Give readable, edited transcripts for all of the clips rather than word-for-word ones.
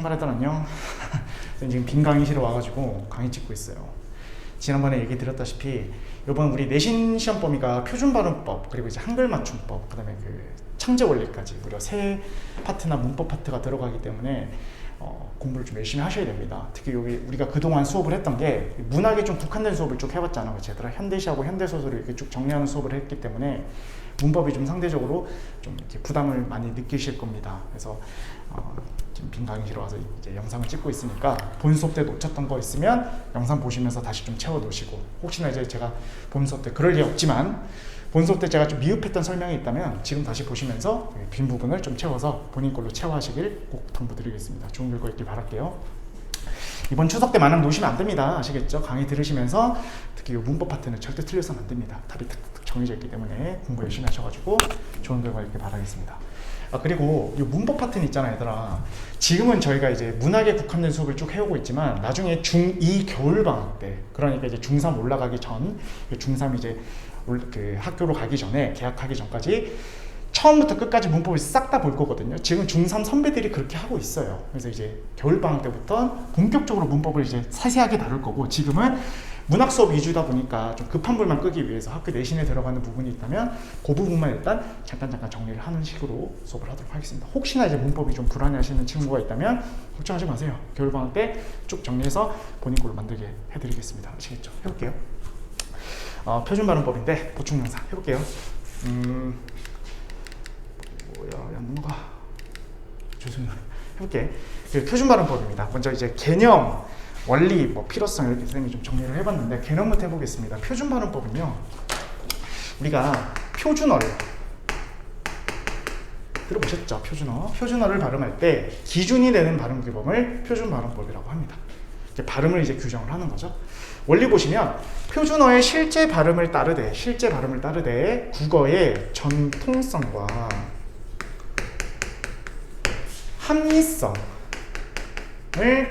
신발애들 안녕. 지금 빈 강의실에 와가지고 강의 찍고 있어요. 지난번에 얘기 드렸다시피 이번 우리 내신 시험 범위가 표준 발음법, 그리고 이제 한글 맞춤법, 그다음에 그 창제 원리까지 무려 세 파트나 문법 파트가 들어가기 때문에 공부를 좀 열심히 하셔야 됩니다. 특히 여기 우리가 그동안 수업을 했던 게 문학에 좀 국한된 수업을 쭉 해봤잖아, 그치? 얘들아, 현대시하고 현대소설을 이렇게 쭉 정리하는 수업을 했기 때문에 문법이 좀 상대적으로 좀 이렇게 부담을 많이 느끼실 겁니다. 그래서 지금 빈 강의실에 와서 이제 영상을 찍고 있으니까 본 수업 때 놓쳤던 거 있으면 영상 보시면서 다시 좀 채워 놓으시고, 혹시나 이제 제가 본 수업 때 그럴 리 없지만 본 수업 때 제가 좀 미흡했던 설명이 있다면 지금 다시 보시면서 빈 부분을 좀 채워서 본인 걸로 채워하시길 꼭 당부드리겠습니다. 좋은 결과 있길 바랄게요. 이번 추석 때 만원 놓으시면 안 됩니다. 아시겠죠? 강의 들으시면서 특히 이 문법 파트는 절대 틀려서는 안 됩니다. 답이 탁탁 정해져 있기 때문에 공부 열심히 하셔가지고 좋은 결과 있길 바라겠습니다. 그리고 이 문법 파트는 있잖아요, 얘들아. 지금은 저희가 이제 문학에 국한된 수업을 쭉 해오고 있지만 나중에 중2 겨울방학 때, 그러니까 이제 중3 올라가기 전, 중3 이제 그 학교로 가기 전에, 개학하기 전까지 처음부터 끝까지 문법을 싹 다 볼 거거든요. 지금 중3 선배들이 그렇게 하고 있어요. 그래서 이제 겨울방학 때부터 본격적으로 문법을 이제 세세하게 다룰 거고, 지금은 문학 수업 위주다 보니까 좀 급한 불만 끄기 위해서 학교 내신에 들어가는 부분이 있다면 그 부분만 일단 잠깐 정리를 하는 식으로 수업을 하도록 하겠습니다. 혹시나 이제 문법이 좀 불안해하시는 친구가 있다면 걱정하지 마세요. 겨울방학 때 쭉 정리해서 본인 걸로 만들게 해드리겠습니다. 아시겠죠? 해볼게요. 표준 발음법인데 보충 영상 해볼게요. 뭐가 죄송해요. 해볼게. 그 표준 발음법입니다. 먼저 이제 개념, 원리, 뭐 필요성 이렇게 선생님이 좀 정리를 해봤는데 개념부터 해보겠습니다. 표준 발음법은요, 우리가 표준어를 들어보셨죠? 표준어를 발음할 때 기준이 되는 발음 규범을 표준 발음법이라고 합니다. 발음을 이제 규정을 하는 거죠. 원리 보시면 표준어의 실제 발음을 따르되 국어의 전통성과 합리성을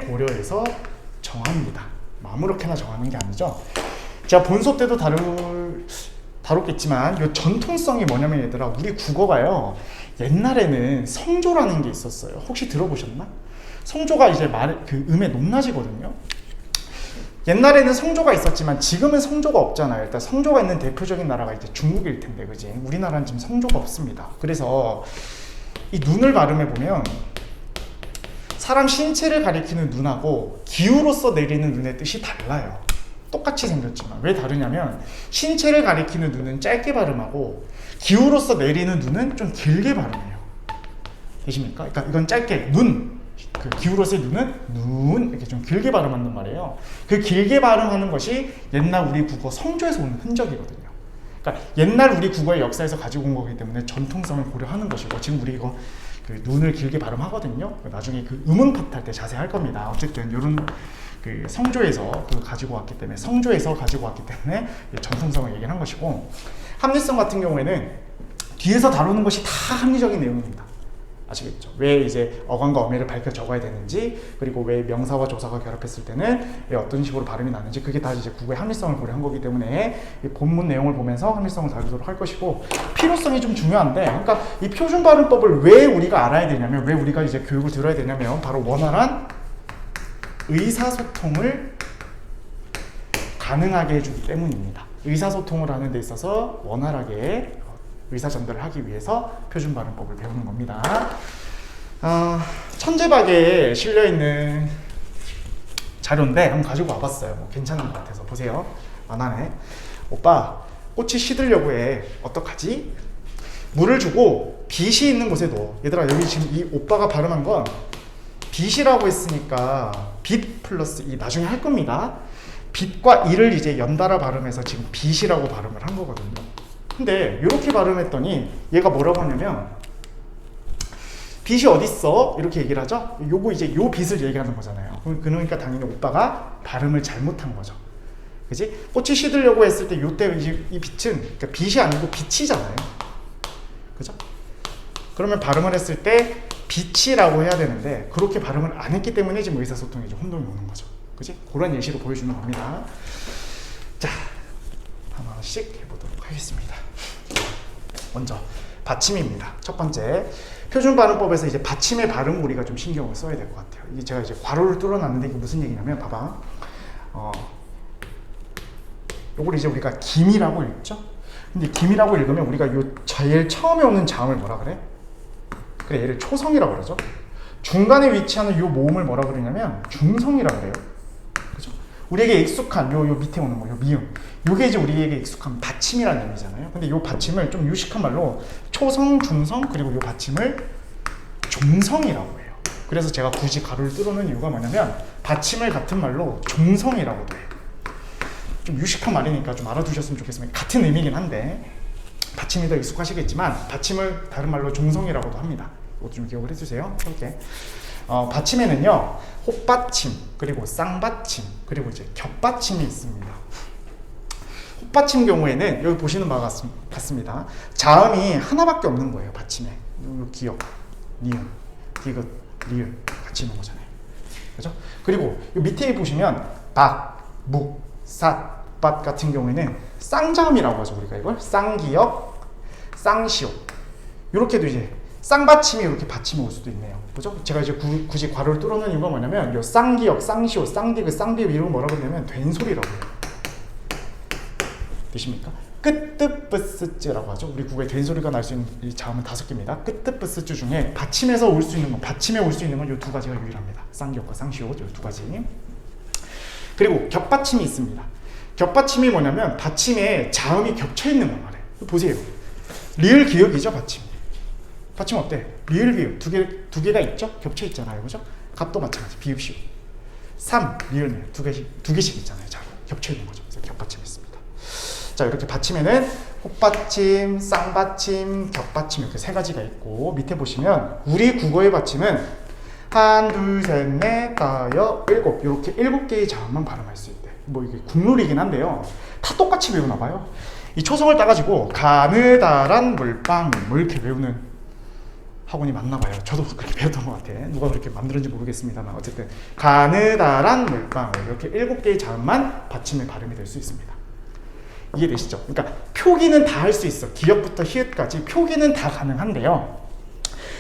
고려해서 정합니다. 아무렇게나 정하는 게 아니죠. 제가 본 수업 때도 다뤘겠지만 이 전통성이 뭐냐면, 얘들아, 우리 국어가요, 옛날에는 성조라는 게 있었어요. 혹시 들어보셨나? 성조가 이제 음의 높낮이거든요. 옛날에는 성조가 있었지만 지금은 성조가 없잖아요. 일단 성조가 있는 대표적인 나라가 이제 중국일 텐데, 그지? 우리나라는 지금 성조가 없습니다. 그래서 이 눈을 발음해 보면 사람 신체를 가리키는 눈하고 기우로서 내리는 눈의 뜻이 달라요. 똑같이 생겼지만 왜 다르냐면, 신체를 가리키는 눈은 짧게 발음하고 기우로서 내리는 눈은 좀 길게 발음해요. 되십니까? 그러니까 이건 짧게 눈, 그 기우로서의 눈은 눈, 이렇게 좀 길게 발음한단 말이에요. 그 길게 발음하는 것이 옛날 우리 국어 성조에서 오는 흔적이거든요. 그러니까 옛날 우리 국어의 역사에서 가지고 온 거기 때문에 전통성을 고려하는 것이고, 지금 우리 이거 그 눈을 길게 발음하거든요. 나중에 그 음운 파트 할 때 자세히 할 겁니다. 어쨌든 이런 그 성조에서 가지고 왔기 때문에 전통성을 얘기한 것이고, 합리성 같은 경우에는 뒤에서 다루는 것이 다 합리적인 내용입니다. 아시겠죠? 왜 이제 어감과 어미를 밝혀 적어야 되는지, 그리고 왜 명사와 조사가 결합했을 때는 왜 어떤 식으로 발음이 나는지, 그게 다 이제 국어의 합리성을 고려한 거기 때문에 이 본문 내용을 보면서 합리성을 다루도록 할 것이고, 필요성이 좀 중요한데, 그러니까 이 표준 발음법을 왜 우리가 알아야 되냐면, 왜 우리가 이제 교육을 들어야 되냐면, 바로 원활한 의사소통을 가능하게 해주기 때문입니다. 의사소통을 하는 데 있어서 원활하게 의사 전달을 하기 위해서 표준 발음법을 배우는 겁니다. 천재박에 실려있는 자료인데 한번 가지고 와봤어요. 뭐 괜찮은 것 같아서 보세요. 만화네. 오빠, 꽃이 시들려고 해. 어떡하지? 물을 주고 빛이 있는 곳에 넣어. 얘들아, 여기 지금 이 오빠가 발음한 건 빛이라고 했으니까 빛 플러스 이 나중에 할 겁니다. 빛과 이를 이제 연달아 발음해서 지금 빛이라고 발음을 한 거거든요. 근데 이렇게 발음했더니 얘가 뭐라고 하냐면, 빛이 어딨어? 이렇게 얘기를 하죠. 요거 이제 요 빛을 얘기하는 거잖아요. 그러니까 당연히 오빠가 발음을 잘못한 거죠. 그지? 꽃이 시들려고 했을 때 요때 이 빛은, 그러니까 빛이 아니고 빛이잖아요. 그죠? 그러면 발음을 했을 때 빛이라고 해야 되는데 그렇게 발음을 안 했기 때문에 지금 의사소통에 좀 혼동이 오는 거죠. 그지? 그런 예시로 보여주는 겁니다. 자, 하나씩 해보도록 하겠습니다. 먼저 받침입니다. 첫 번째, 표준 발음법에서 이제 받침의 발음 우리가 좀 신경을 써야 될 것 같아요. 이게 제가 이제 괄호를 뚫어놨는데 이게 무슨 얘기냐면 봐봐. 요걸 이제 우리가 김이라고 읽죠? 근데 김이라고 읽으면 우리가 요 제일 처음에 오는 자음을 뭐라 그래? 그래, 얘를 초성이라고 그러죠. 중간에 위치하는 요 모음을 뭐라 그러냐면 중성이라고 그래요. 그죠? 우리에게 익숙한 요 밑에 오는 거, 요 미음. 요게 이제 우리에게 익숙한 받침이라는 의미잖아요. 근데 요 받침을 좀 유식한 말로 초성, 중성, 그리고 요 받침을 종성이라고 해요. 그래서 제가 굳이 가로를 뚫어놓은 이유가 뭐냐면 받침을 같은 말로 종성이라고도 해요. 좀 유식한 말이니까 좀 알아두셨으면 좋겠습니다. 같은 의미긴 한데 받침이 더 익숙하시겠지만 받침을 다른 말로 종성이라고도 합니다. 이것도 좀 기억을 해주세요. 이렇게 받침에는요 헛받침, 그리고 쌍받침, 그리고 이제 겹받침이 있습니다. 헛받침 경우에는 여기 보시는 바와 같습니다. 자음이 하나밖에 없는 거예요. 받침에 요 기역, 니은, 디귿, 리을 같이 있는 거잖아요. 그죠? 그리고 요 밑에 보시면 박, 묵, 삿, 밭 같은 경우에는 쌍자음이라고 하죠. 우리가 이걸 쌍기역, 쌍시오. 이렇게도 이제 쌍받침이 이렇게 받침이 올 수도 있네요. 그죠? 제가 이제 굳이 괄호를 뚫어놓은 이유가 뭐냐면 요 쌍기역, 쌍시오, 쌍디귿, 쌍비읍 이런 거 뭐라고 하냐면 된소리라고 해요. 되십니까? 끄뜨뿌스쯔라고 하죠. 우리 국어에 된소리가 날 수 있는 이 자음은 5개입니다. 끄뜨뿌스쯔 중에 받침에서 올 수 있는 건, 받침에 올 수 있는 건 이 2가지가 유일합니다. 쌍기역과 쌍시오, 이 2가지. 그리고 겹받침이 있습니다. 겹받침이 뭐냐면 받침에 자음이 겹쳐 있는 거 말이에요. 보세요. 리을 기역이죠, 받침. 받침 어때? 리을 비읍 두 개가 있죠? 겹쳐 있잖아요. 그죠? 값도 마찬가지. 비읍 시읍. 3 리을 미을 두 개씩 있잖아요. 자, 겹쳐 있는 거죠. 그래서 겹받침이 있습니다. 자, 이렇게 받침에는 헛받침, 쌍받침, 겹받침 이렇게 3가지가 있고 밑에 보시면 우리 국어의 받침은 1, 2, 3, 4, 5, 7 이렇게 7개의 자음만 발음할 수 있대. 뭐 이게 국룰이긴 한데요. 다 똑같이 배우나 봐요. 이 초성을 따가지고 가느다란 물방울 뭐 이렇게 외우는 학원이 맞나 봐요. 저도 그렇게 배웠던 것 같아. 누가 그렇게 만들었는지 모르겠습니다만 어쨌든 가느다란 물방울 이렇게 7개의 자음만 받침의 발음이 될 수 있습니다. 이해되시죠? 그러니까 표기는 다 할 수 있어. 기역부터 히읗까지 표기는 다 가능한데요.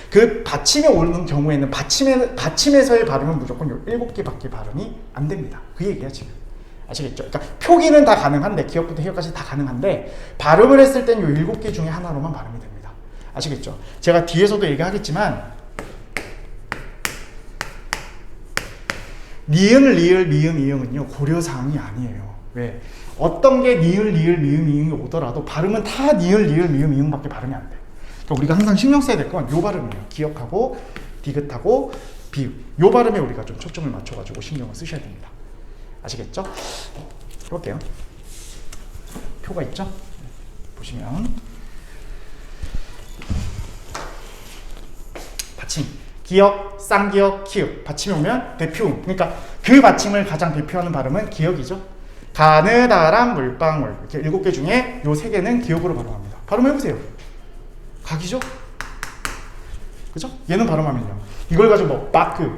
그 받침에 오는 경우에는 받침에서의 발음은 무조건 요 7개밖에 발음이 안 됩니다. 그 얘기야 지금. 아시겠죠? 그러니까 표기는 다 가능한데 기역부터 히읗까지 다 가능한데 발음을 했을 땐 요 7개 중에 하나로만 발음이 됩니다. 아시겠죠? 제가 뒤에서도 얘기하겠지만 니은, 리을, 미음, 이응은요 고려사항이 아니에요. 왜? 어떤 게 니을, 리을, 미음, 이응이 오더라도 발음은 다 니을, 리을, 미음, 이응밖에 발음이 안 돼요. 그러니까 우리가 항상 신경 써야 될 건 요 발음이에요. 기역하고 디귿하고 비읍 요 발음에 우리가 좀 초점을 맞춰가지고 신경을 쓰셔야 됩니다. 아시겠죠? 해볼게요. 표가 있죠? 보시면 받침, 기역, 쌍기역, 키읔 받침이 오면 대표음. 그러니까 그 받침을 가장 대표하는 발음은 기역이죠. 가느다란 물방울 이렇게 7개 중에 요 3개는 기역으로 발음합니다. 발음해보세요. 각이죠? 그죠? 얘는 발음하면요. 이걸 가지고 뭐 바크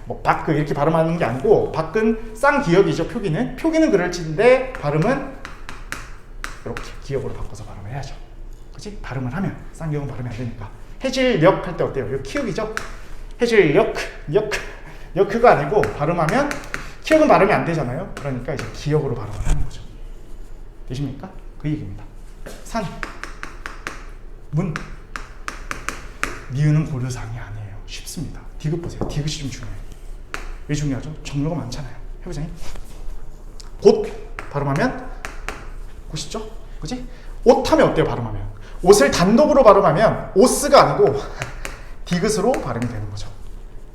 뭐 바크 이렇게 발음하는 게 아니고 바크는 쌍기역이죠. 표기는 그럴지인데 발음은 이렇게 기역으로 바꿔서 발음을 해야죠. 그치? 발음을 하면 쌍기역은 발음이 안 되니까. 해질녘 할 때 어때요? 이거 키읔이죠? 해질녘 역크가 아니고 발음하면 키읔은 발음이 안 되잖아요. 그러니까 이제 기역으로 발음을 하는 거죠. 되십니까? 그 얘기입니다. 산, 문, 니은은 고려사항이 아니에요. 쉽습니다. 디귿 보세요. 디귿이 좀 중요해요. 왜 중요하죠? 정료가 많잖아요. 해보자니. 곳 발음하면 곳이죠? 그지? 옷 하면 어때요? 발음하면 옷을 단독으로 발음하면 오스가 아니고 디귿으로 발음이 되는 거죠.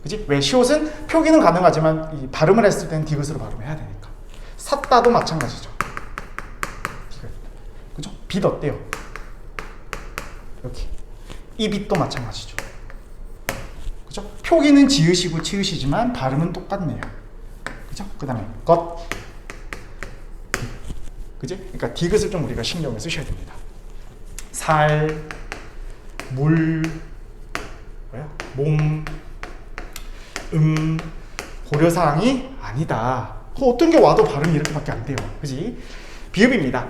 그지? 왜? 시옷은 표기는 가능하지만 이 발음을 했을 때는 디귿으로 발음해야 되니까. 샀다도 마찬가지죠. 디귿. 그죠? 빛 어때요? 이렇게. 이 빛도 마찬가지죠. 그죠? 표기는 지읒이고 치읒이지만 발음은 똑같네요. 그죠? 그 다음에 것. 그지? 그러니까 디귿을 좀 우리가 신경을 쓰셔야 됩니다. 살, 물, 몸, 고려사항이 아니다. 어떤 게 와도 발음이 이렇게밖에 안 돼요. 그지? 비읍입니다.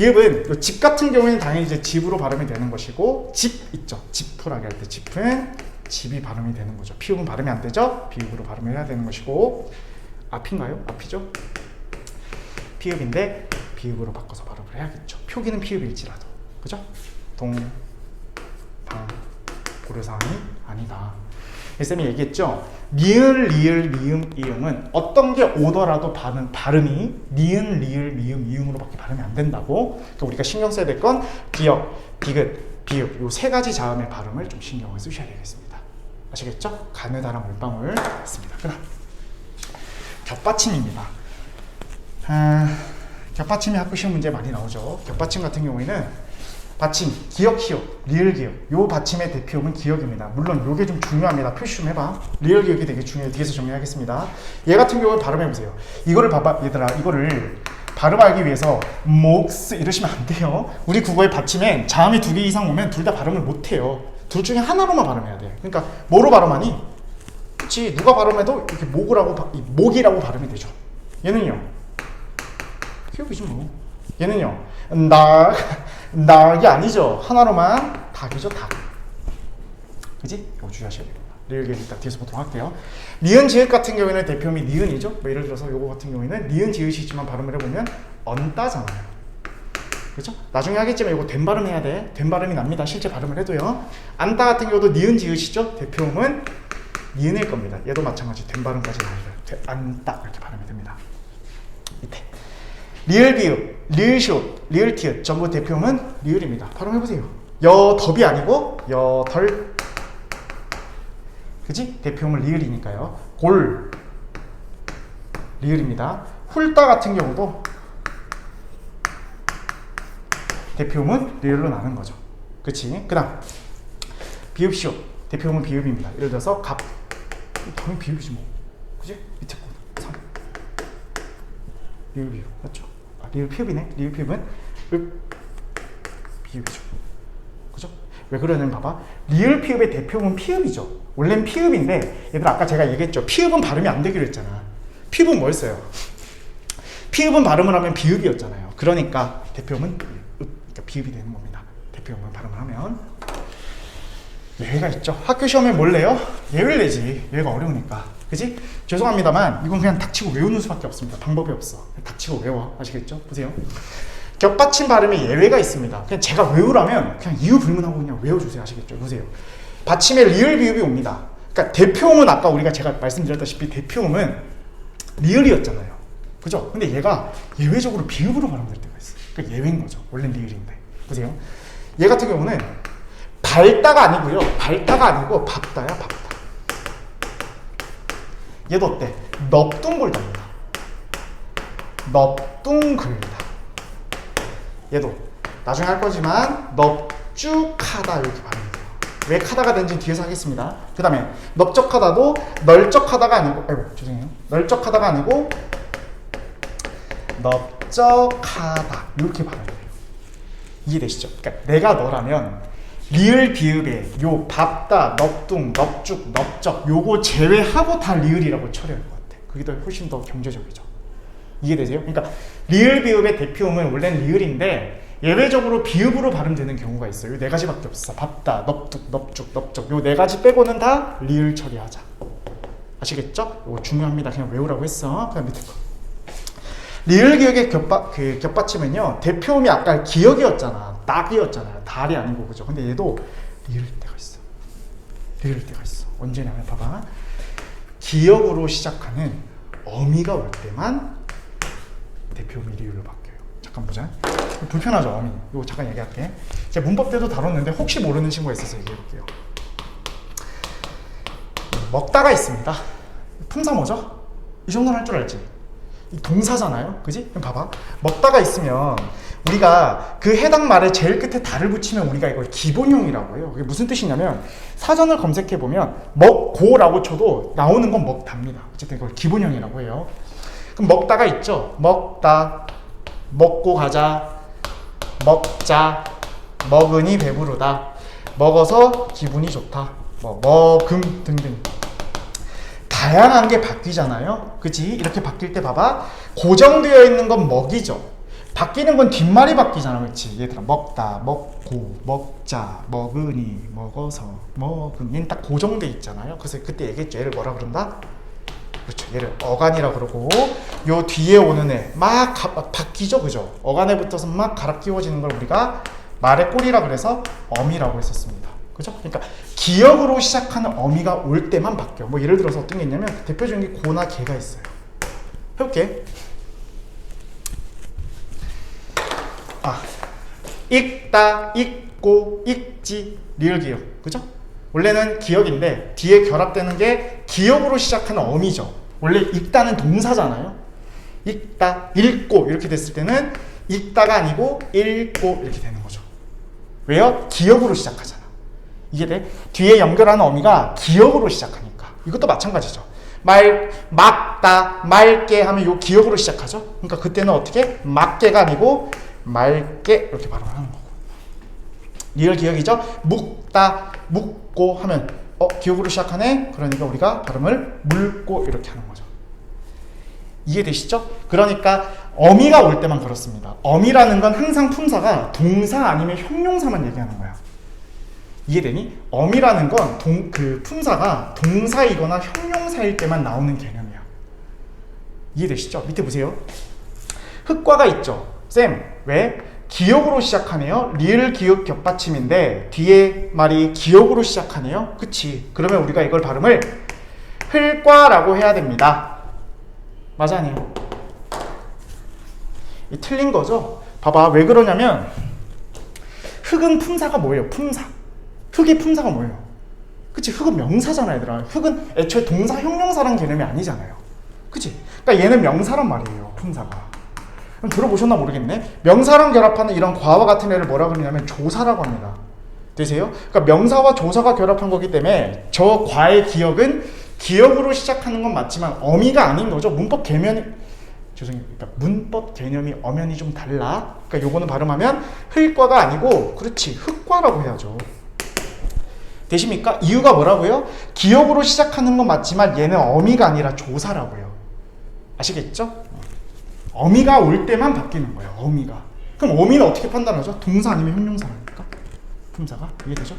비읍은 요 집 같은 경우에는 당연히 이제 집으로 발음이 되는 것이고, 집 있죠. 지푸라기 할 때 집은 집이 발음이 되는 거죠. 피읍은 발음이 안 되죠. 비읍으로 발음을 해야 되는 것이고, 앞인가요? 앞이죠. 피읍인데 비읍으로 바꿔서 발음을 해야겠죠. 표기는 피읍일지라도, 그죠? 동, 방, 고려사항이 아니다. 쌤이 얘기했죠. 니을, 리을, 미음, 이음은 어떤 게 오더라도 발음이 니은, 리을, 미음, 이음으로밖에 발음이 안 된다고. 그러니까 우리가 신경 써야 될 건 기역, 디귿, 비읍 요 세 가지 자음의 발음을 좀 신경을 쓰셔야 되겠습니다. 아시겠죠? 가느다란 물방울 있습니다. 그다음 겹받침입니다. 겹받침이 학교 시험 문제에 많이 나오죠. 겹받침 같은 경우에는 받침, 기역, 희역, 리을, 기역. 요 받침의 대표음은 기역입니다. 물론 요게 좀 중요합니다. 표시 좀 해봐. 리을, 기역이 되게 중요해요. 뒤에서 정리하겠습니다. 얘 같은 경우는 발음해보세요. 이거를 봐봐. 얘들아, 이거를 발음하기 위해서 목스 이러시면 안 돼요. 우리 국어의 받침엔 자음이 2개 이상 오면 둘 다 발음을 못해요. 둘 중에 하나로만 발음해야 돼. 그러니까 뭐로 발음하니? 그치, 누가 발음해도 이렇게 목이라고 발음이 되죠. 얘는요? 기역이지 뭐. 얘는요? 낙이 아니죠. 하나로만 닭이죠. 닭. 그지? 이거 주의하셔야 됩니다. 리을 기역 이따 뒤에서 보도록 할게요. 니은 지읒 같은 경우에는 대표음이 니은이죠. 뭐 예를 들어서 요거 같은 경우에는 니은 지읒이지만 발음을 해보면 언따잖아요. 그렇죠? 나중에 하겠지만 이거 된 발음 해야 돼. 된 발음이 납니다. 실제 발음을 해도요. 안따 같은 경우도 니은 지읒이죠. 대표음은 니은일 겁니다. 얘도 마찬가지 된 발음까지 나와요. 안따 이렇게 발음이 됩니다. 밑에 리을 비읍, 리을 시옷, 리을 티읕 전부 대표음은 리을입니다. 발음해보세요. 여덥이 아니고 여덜. 그지? 대표음은 리을이니까요. 골 리을입니다. 훌따 같은 경우도 대표음은 리을로 나는 거죠. 그치? 그 다음 비읍 시옷 대표음은 비읍입니다. 예를 들어서 갑 당연히 비읍이지 뭐. 그지? 밑에 거 3 리을 비읍 맞죠? 리을 피읍이네. 리을 피읍은 비읍이죠. 그죠? 왜 그러냐면 봐봐. 리을 피읍의 대표음은 피읍이죠. 원래는 피읍인데 얘들 아까 제가 얘기했죠. 피읍은 발음이 안 되기로 했잖아. 피읍은 뭐였어요? 피읍은 발음을 하면 비읍이었잖아요. 그러니까 대표음은 그러니까 비읍이 되는 겁니다. 대표음을 발음을 하면. 예외가 있죠. 학교 시험에 뭘 내요? 예외를 내지. 예외가 어려우니까. 그지? 죄송합니다만 이건 그냥 닥치고 외우는 수밖에 없습니다. 방법이 없어. 닥치고 외워. 아시겠죠? 보세요. 겹받침 발음에 예외가 있습니다. 그냥 제가 외우라면 그냥 이유 불문하고 그냥 외워주세요. 아시겠죠? 보세요. 받침에 리을 비읍이 옵니다. 그러니까 대표음은 아까 제가 말씀드렸다시피 대표음은 리을이었잖아요. 그죠? 근데 얘가 예외적으로 비읍으로 발음될 때가 있어요. 그러니까 예외인 거죠. 원래는 리을인데. 보세요. 얘 같은 경우는 발다가 아니고요. 발다가 아니고 밥다야, 밥다. 얘도 어때? 넙둥글다입니다. 넙둥글다. 얘도 나중에 할 거지만 넙죽하다 이렇게 발음이 돼요. 왜 카다가 된지 뒤에서 하겠습니다. 그 다음에 넓적하다도 널쩍하다가 아니고 죄송해요. 널쩍하다가 아니고 넓적하다 이렇게 발음이 돼요. 이해되시죠? 그러니까 내가 너라면 리을 비읍에 요 밥다, 넙둥, 넙죽, 넙적 요거 제외하고 다 리을이라고 처리할 것 같아. 그게 더 훨씬 더 경제적이죠. 이해되세요? 그러니까 리을 비읍의 대표음은 원래는 리을인데 예외적으로 비읍으로 발음되는 경우가 있어요. 요 네 가지밖에 없어. 밥다, 넙둑, 넙죽, 넙적 요 네 가지 빼고는 다 리을 처리하자. 아시겠죠? 이거 중요합니다. 그냥 외우라고 했어. 그다음 밑에 거. 리을 기역의 겹받침은요. 대표음이 아까 기역이었잖아. 낙이었잖아요. 달이 아니고 그죠? 근데 얘도 리을 때가 있어. 리을 때가 있어. 언제냐면 봐봐. 기역으로 시작하는 어미가 올 때만 대표음이 리을로 바뀌어요. 잠깐 보자. 불편하죠, 어미. 이거 잠깐 얘기할게. 제가 문법 때도 다뤘는데 혹시 모르는 친구가 있어서 얘기해볼게요. 먹다가 있습니다. 품사 뭐죠? 이 정도는 할 줄 알지? 이 동사잖아요. 그지? 그럼 봐봐. 먹다가 있으면 우리가 그 해당 말에 제일 끝에 다를 붙이면 우리가 이걸 기본형이라고 해요. 그게 무슨 뜻이냐면 사전을 검색해보면 먹고라고 쳐도 나오는 건 먹답니다. 어쨌든 이걸 기본형이라고 해요. 그럼 먹다가 있죠. 먹다, 먹고 가자, 먹자, 먹으니 배부르다, 먹어서 기분이 좋다, 먹음 등등. 다양한 게 바뀌잖아요. 그치? 이렇게 바뀔 때 봐봐. 고정되어 있는 건 먹이죠. 바뀌는 건 뒷말이 바뀌잖아, 그렇지? 얘들아, 먹다, 먹고, 먹자, 먹으니, 먹어서, 먹음. 얘는 딱 고정돼 있잖아요. 그래서 그때 얘기했죠. 얘를 뭐라 그런다? 그렇죠. 얘를 어간이라 그러고, 요 뒤에 오는 애 막 바뀌죠, 그죠? 어간에 붙어서 막 갈아 끼워지는 걸 우리가 말의 꼬리라 그래서 어미라고 했었습니다. 그죠? 그러니까 기역으로 시작하는 어미가 올 때만 바뀌어. 뭐 예를 들어서 어떤 게 있냐면 대표적인 게 고나 개가 있어요. 해볼게. 읽다, 읽고, 읽지, 리을 기역. 그죠? 원래는 기역인데 뒤에 결합되는 게 기역으로 시작하는 어미죠. 원래 읽다는 동사잖아요. 읽다, 읽고 이렇게 됐을 때는 읽다가 아니고 읽고 이렇게 되는 거죠. 왜요? 기역으로 시작하잖아. 이게 돼? 뒤에 연결하는 어미가 기역으로 시작하니까. 이것도 마찬가지죠. 막다, 맑게 하면 요 기역으로 시작하죠. 그러니까 그때는 어떻게? 막게가 아니고 맑게 이렇게 발음하는 거고. 리얼 기역이죠. 묵다, 묵고 하면 기역으로 시작하네. 그러니까 우리가 발음을 물고 이렇게 하는 거죠. 이해되시죠? 그러니까 어미가 올 때만 그렇습니다. 어미라는 건 항상 품사가 동사 아니면 형용사만 얘기하는 거야. 이해되니? 어미라는 건 그 품사가 동사이거나 형용사일 때만 나오는 개념이야. 이해되시죠? 밑에 보세요. 흑과가 있죠. 쌤, 왜? 기역으로 시작하네요. 리을 기역 겹받침인데 뒤에 말이 기역으로 시작하네요. 그치? 그러면 우리가 이걸 발음을 흘과라고 해야 됩니다. 맞아, 아니에요? 이 틀린 거죠? 봐봐, 왜 그러냐면 흑은 품사가 뭐예요? 품사. 흑의 품사가 뭐예요? 그치? 흑은 명사잖아, 얘들아. 흑은 애초에 동사, 형용사라는 개념이 아니잖아요. 그치? 그러니까 얘는 명사란 말이에요, 품사가. 그럼 들어보셨나 모르겠네. 명사랑 결합하는 이런 과와 같은 애를 뭐라 그러냐면 조사라고 합니다. 되세요? 그러니까 명사와 조사가 결합한 거기 때문에 저 과의 기역은 기역으로 시작하는 건 맞지만 어미가 아닌 거죠. 문법 개념이 그러니까 문법 개념이 엄연히 좀 달라. 그러니까 요거는 발음하면 흘과가 아니고 그렇지 흑과라고 해야죠. 되십니까? 이유가 뭐라고요? 기역으로 시작하는 건 맞지만 얘는 어미가 아니라 조사라고요. 아시겠죠? 어미가 올 때만 바뀌는 거예요. 어미가. 그럼 어미는 어떻게 판단하죠? 동사 아니면 형용사입니까? 품사가. 이해되죠?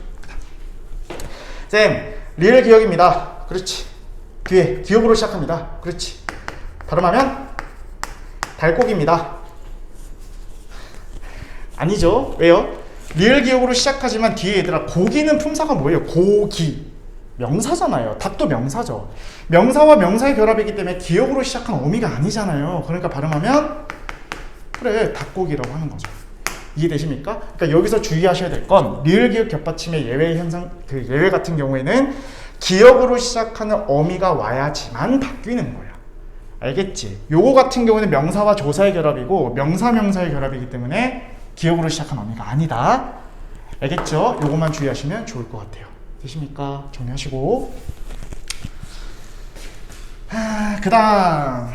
쌤, 리을 기역입니다. 그렇지. 뒤에 기역으로 시작합니다. 그렇지. 발음하면 달고기입니다. 아니죠. 왜요? 리을 기역으로 시작하지만 뒤에 얘들아 고기는 품사가 뭐예요? 고기. 명사잖아요. 닭도 명사죠. 명사와 명사의 결합이기 때문에 기역으로 시작한 어미가 아니잖아요. 그러니까 발음하면 그래 닭고기라고 하는 거죠. 이해되십니까? 그러니까 여기서 주의하셔야 될 건 리을 기역 겹받침의 예외 현상, 그 예외 같은 경우에는 기역으로 시작하는 어미가 와야지만 바뀌는 거야. 알겠지? 요거 같은 경우는 명사와 조사의 결합이고 명사 명사의 결합이기 때문에 기역으로 시작한 어미가 아니다. 알겠죠? 요것만 주의하시면 좋을 것 같아요. 되십니까? 정리하시고. 그 다음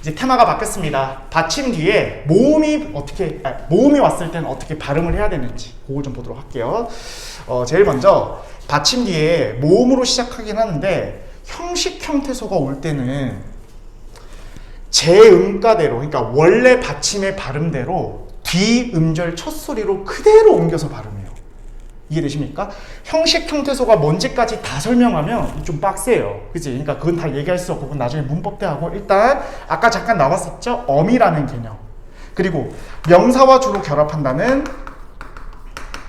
이제 테마가 바뀌었습니다. 받침 뒤에 모음이 왔을 때는 어떻게 발음을 해야 되는지 그거 좀 보도록 할게요. 제일 먼저 받침 뒤에 모음으로 시작하긴 하는데 형식 형태소가 올 때는 제 음가대로, 그러니까 원래 받침의 발음대로 뒤 음절 첫 소리로 그대로 옮겨서 발음해요. 이해되십니까? 형식 형태소가 뭔지까지 다 설명하면 좀 빡세요. 그치? 그러니까 그건 다 얘기할 수 없고 그건 나중에 문법 때 하고, 일단 아까 잠깐 나왔었죠? 어미라는 개념. 그리고 명사와 주로 결합한다는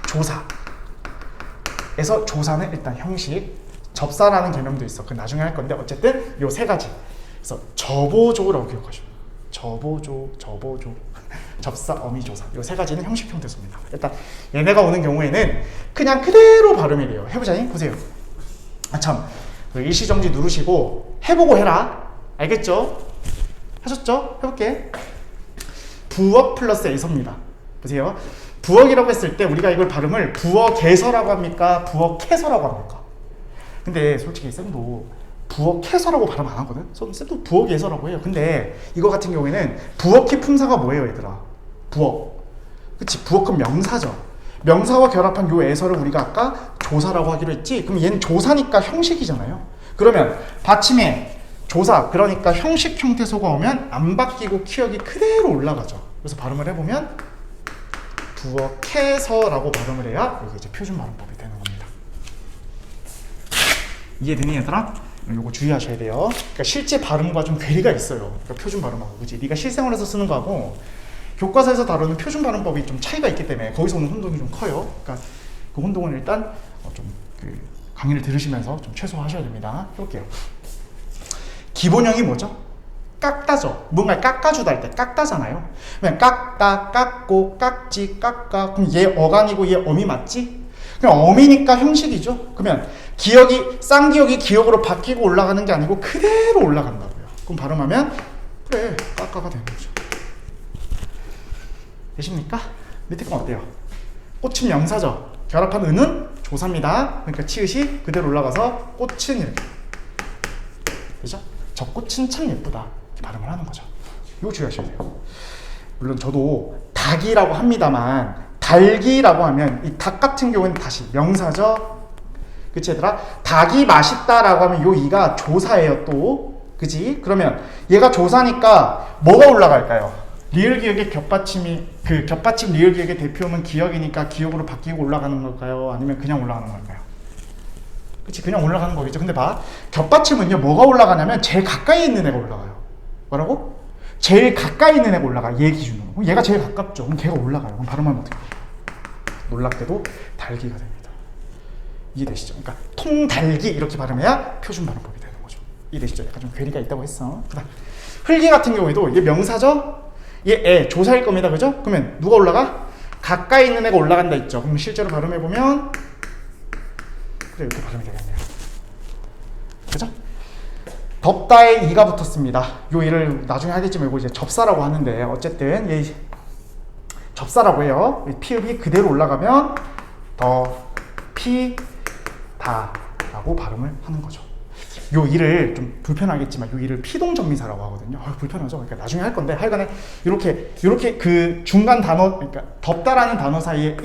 조사. 에서 조사는 일단 형식, 접사라는 개념도 있어. 그 나중에 할 건데 어쨌든 요 세 가지. 그래서 저보조라고 기억하시면 저보조, 접사, 어미, 조사. 요 세 가지는 형식 형태소입니다. 일단 얘네가 오는 경우에는 그냥 그대로 발음이 돼요. 해보자니? 보세요. 참, 일시정지 누르시고 해보고 해라. 알겠죠? 하셨죠? 해볼게. 부억 플러스 에서입니다. 보세요. 부억이라고 했을 때 우리가 이걸 발음을 부억에서라고 합니까? 부억해서라고 합니까? 근데 솔직히 쌤도 부억해서라고 발음 안 하거든? 쌤도 부억에서라고 해요. 근데 이거 같은 경우에는 부억히 품사가 뭐예요, 얘들아? 부억. 그치? 부억은 명사죠. 명사와 결합한 요 에서를 우리가 아까 조사라고 하기로 했지? 그럼 얘는 조사니까 형식이잖아요. 그러면 받침에 조사, 그러니까 형식 형태 소가 오면 안 바뀌고 키역이 그대로 올라가죠. 그래서 발음을 해보면 부엌에서라고 발음을 해야 이게 이제 표준 발음법이 되는 겁니다. 이해되니 얘들아? 요거 주의하셔야 돼요. 그러니까 실제 발음과 좀 괴리가 있어요. 그러니까 표준 발음하고, 그치? 네가 실생활에서 쓰는 거하고 교과서에서 다루는 표준 발음법이 좀 차이가 있기 때문에 거기서 오는 혼동이 좀 커요. 그러니까 그 혼동은 일단 그 강의를 들으시면서 좀 최소화하셔야 됩니다. 해볼게요. 기본형이 뭐죠? 깎다죠. 뭔가 깎아주다 할 때 깎다잖아요. 그냥 깎다, 깎고, 깎지, 깎아. 그럼 얘 어간이고 얘 어미 맞지? 그냥 어미니까 형식이죠. 그러면 기억이, 쌍기억이 기억으로 바뀌고 올라가는 게 아니고 그대로 올라간다고요. 그럼 발음하면 그래, 깎아가 되는 거죠. 되십니까? 밑에 건 어때요? 꽃은 명사죠. 결합한 은은 조사입니다. 그러니까 치읓이 그대로 올라가서 꽃은 이렇게. 그죠? 저 꽃은 참 예쁘다. 이렇게 발음을 하는 거죠. 이거 주의하셔야 돼요. 물론 저도 닭이라고 합니다만 달기라고 하면 이 닭 같은 경우는 다시 명사죠. 그치 얘들아? 닭이 맛있다라고 하면 요 이가 조사예요 또. 그지? 그러면 얘가 조사니까 뭐가 올라갈까요? 리을 기억의 겹받침이, 그 겹받침 리을 기억의 대표음은 기억이니까 기억으로 바뀌고 올라가는 걸까요? 아니면 그냥 올라가는 걸까요? 그치, 그냥 올라가는 거겠죠. 근데 봐, 겹받침은요 뭐가 올라가냐면 제일 가까이 있는 애가 올라가요. 뭐라고? 제일 가까이 있는 애가 올라가. 얘 기준으로. 그럼 얘가 제일 가깝죠. 그럼 걔가 올라가요. 그럼 발음하면 어떻게 돼요? 놀랍게도 달기가 됩니다. 이해되시죠? 그러니까 통달기 이렇게 발음해야 표준 발음법이 되는 거죠. 이해되시죠? 약간 좀 괴리가 있다고 했어. 그다음 흘기 같은 경우에도 얘 명사죠? 얘 애, 조사일 겁니다. 그죠? 그러면 누가 올라가? 가까이 있는 애가 올라간다 있죠. 그럼 실제로 발음해보면 그래, 이렇게 발음이 되겠네요. 그죠? 덥다에 이가 붙었습니다. 요 일을 나중에 하겠지만 이거 이제 접사라고 하는데 어쨌든 얘 접사라고 해요. 피읍이 그대로 올라가면 더, 피, 다 라고 발음을 하는 거죠. 요 일을 좀 불편하겠지만 요 일을 피동전미사라고 하거든요. 불편하죠. 그러니까 나중에 할 건데 하여간에 이렇게 그 중간 단어, 그러니까 덥다라는 단어 사이에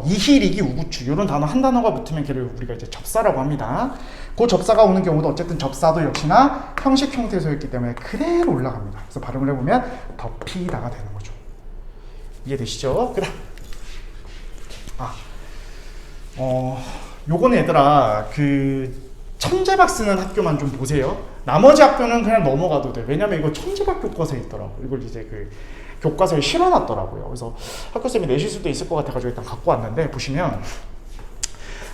이희리기 우구추 이런 단어 한 단어가 붙으면 걔를 우리가 이제 접사라고 합니다. 그 접사가 오는 경우도 어쨌든 접사도 역시나 형식 형태소였기 때문에 그대로 올라갑니다. 그래서 발음을 해보면 덮이다가 되는 거죠. 이해되시죠? 그다음 요거는 얘들아 그 천재박 쓰는 학교만 좀 보세요. 나머지 학교는 그냥 넘어가도 돼. 왜냐면 이거 천재박 교과서에 있더라고. 이걸 이제 그 교과서에 실어놨더라고요. 그래서 학교쌤이 내실 수도 있을 것 같아가지고 일단 갖고 왔는데 보시면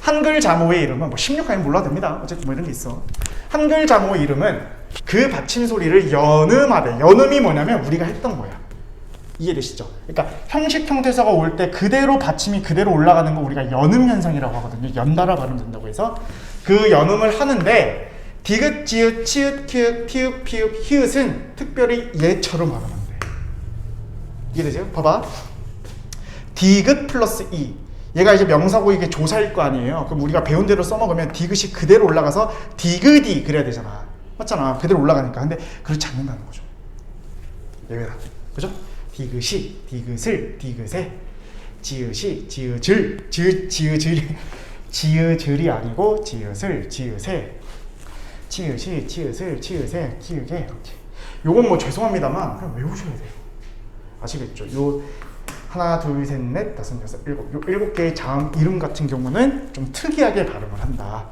한글 자모의 이름은 뭐 16강이면 몰라도 됩니다. 어쨌든 뭐 이런 게 있어. 한글 자모의 이름은 그 받침 소리를 연음하되, 연음이 뭐냐면 우리가 했던 거야. 이해되시죠? 그러니까 형식 형태서가 올 때 그대로 받침이 그대로 올라가는 거 우리가 연음 현상이라고 하거든요. 연달아 발음된다고 해서 그 연음을 하는데 디귿, 지읒, 치읓, 키읔, 피읒, 피읒, 히읗은 특별히 얘처럼 발음하면 돼. 이해되세요? 봐봐. 디귿 플러스 이. 얘가 이제 명사고 이게 조사일 거 아니에요. 그럼 우리가 배운 대로 써먹으면 디귿이 그대로 올라가서 디귿이 그래야 되잖아. 맞잖아. 그대로 올라가니까. 근데 그렇지 않는다는 거죠. 예외다. 그죠? 디귿이, 디귿을, 디귿에, 지읒이, 지읒을, 지읒을, 지읒을이 아니고 지읒을, 지읒에, 치읒이, 치읒을, 치읒에, 키읔에 이렇게. 요건 뭐 죄송합니다만 그냥 외우셔야 돼요. 아시겠죠? 요 하나, 둘, 셋, 넷, 다섯, 여섯, 일곱. 요 7개의 자음 이름 같은 경우는 좀 특이하게 발음을 한다.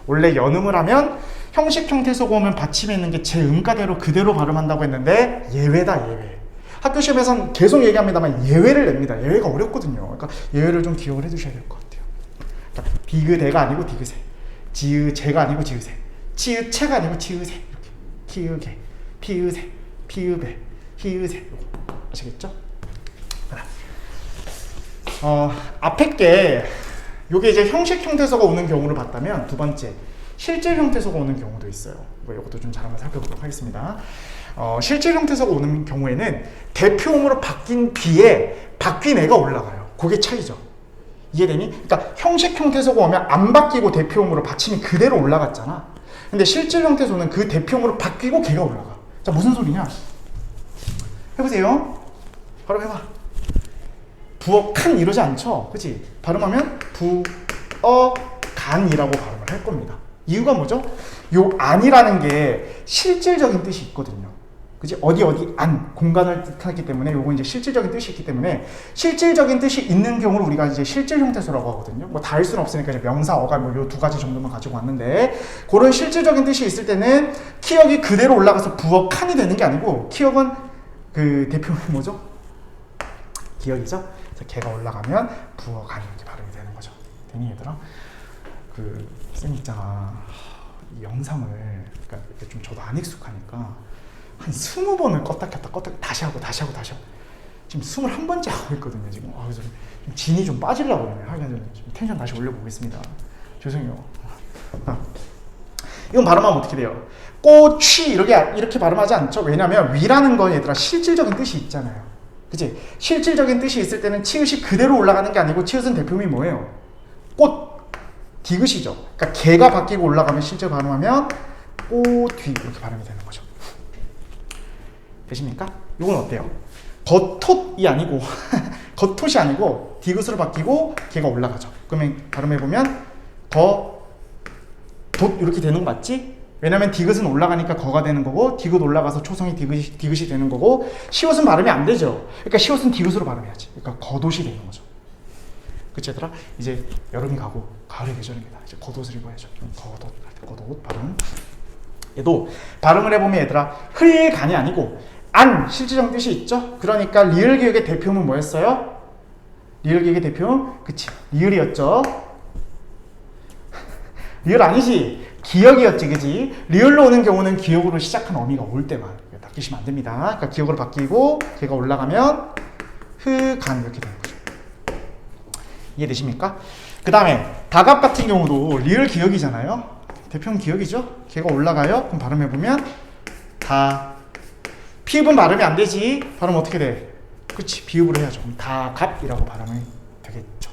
원래 연음을 하면 형식 형태소가 오면 받침에 있는 게 제 음가대로 그대로 발음한다고 했는데 예외다, 예외. 학교 시험에선 계속 얘기합니다만 예외를 냅니다. 예외가 어렵거든요. 그러니까 예외를 좀 기억을 해두셔야 될 것 같아요. 그러니까 디귿에가 아니고 디귿에, 지읒제가 아니고 지읒에, 치읒체가 아니고 치읒에, 이렇게 키읔에, 피읒에, 피읒에, 히읗에. 아시겠죠? 앞에 게 요게 이제 형식 형태소가 오는 경우를 봤다면 두 번째 실질 형태소가 오는 경우도 있어요. 이것도 좀 잘 한번 살펴보도록 하겠습니다. 실질 형태소가 오는 경우에는 대표음으로 바뀐 뒤에 바뀐 애가 올라가요. 그게 차이죠. 이해되니? 그러니까 형식 형태소가 오면 안 바뀌고 대표음으로 받침이 그대로 올라갔잖아. 근데 실질 형태소는 그 대표음으로 바뀌고 걔가 올라가. 자, 무슨 소리냐? 해보세요. 바로 해봐. 부어칸 이러지 않죠? 그치? 발음하면 부어간이라고 발음을 할 겁니다. 이유가 뭐죠? 요 안이라는 게 실질적인 뜻이 있거든요. 그치? 어디 안 공간을 뜻하기 때문에 요거 이제 실질적인 뜻이 있기 때문에 실질적인 뜻이 있는 경우를 우리가 이제 실질 형태소라고 하거든요. 뭐 다 할 수는 없으니까 이제 명사, 어가 뭐 요 두 가지 정도만 가지고 왔는데 그런 실질적인 뜻이 있을 때는 키역이 그대로 올라가서 부어 칸이 되는 게 아니고 키역은 그 대표는 뭐죠? 기역이죠. 그래서 걔가 올라가면 부어 간 이렇게 발음이 되는 거죠. 되니 얘들아? 그 쌤 있잖아. 이 영상을 그러니까 이렇게 좀 저도 안 익숙하니까 한 20번을 껐다 켰다 다시 하고 지금 21번째 하고 있거든요 지금. 그래서 진이 좀 빠지려고 그러네요. 하긴 좀 텐션 다시 올려보겠습니다. 죄송해요. 이건 발음하면 어떻게 돼요? 꼬취 이렇게 발음하지 않죠? 왜냐면 위라는 건 얘들아 실질적인 뜻이 있잖아요. 그치? 실질적인 뜻이 있을 때는 치읓이 그대로 올라가는 게 아니고 치읓은 대표음이 뭐예요? 꽃, 디귿이죠. 그러니까 개가 바뀌고 올라가면 실제 발음하면 꼬뒤 이렇게 발음이 되는 거죠. 되십니까? 이건 어때요? 겉톳이 아니고 겉톳이 아니고 디귿으로 바뀌고 걔가 올라가죠. 그러면 발음해보면 덧 이렇게 되는 거 맞지? 왜냐면 디귿은 올라가니까 거가 되는 거고 디귿 올라가서 초성이 디귿이 되는 거고 시옷은 발음이 안 되죠. 그러니까 시옷은 디귿으로 발음해야지. 그러니까 겉옷이 되는 거죠. 그치 얘들아? 이제 여름이 가고 가을의 계절입니다. 이제 겉옷을 입어야죠. 겉옷 발음. 얘도 발음을 해보면 얘들아 흘간이 아니고 안 실질적 뜻이 있죠. 그러니까 리을 기역의 대표음은 뭐였어요? 리을 기역의 대표음? 그치 리을이었죠. 리을 아니지 기역이었지. 그치? 리을로 오는 경우는 기역으로 시작한 어미가 올 때만 바뀌시면 안 됩니다. 그러니까 기역으로 바뀌고 걔가 올라가면 흐간 이렇게 되는 거죠. 이해되십니까? 그 다음에 다갑 같은 경우도 리을 기역이잖아요. 대표음 기역이죠. 걔가 올라가요. 그럼 발음해보면 다 피읍은 발음이 안 되지. 발음 어떻게 돼? 그치 비읍으로 해야죠. 그럼 다갑이라고 발음이 되겠죠.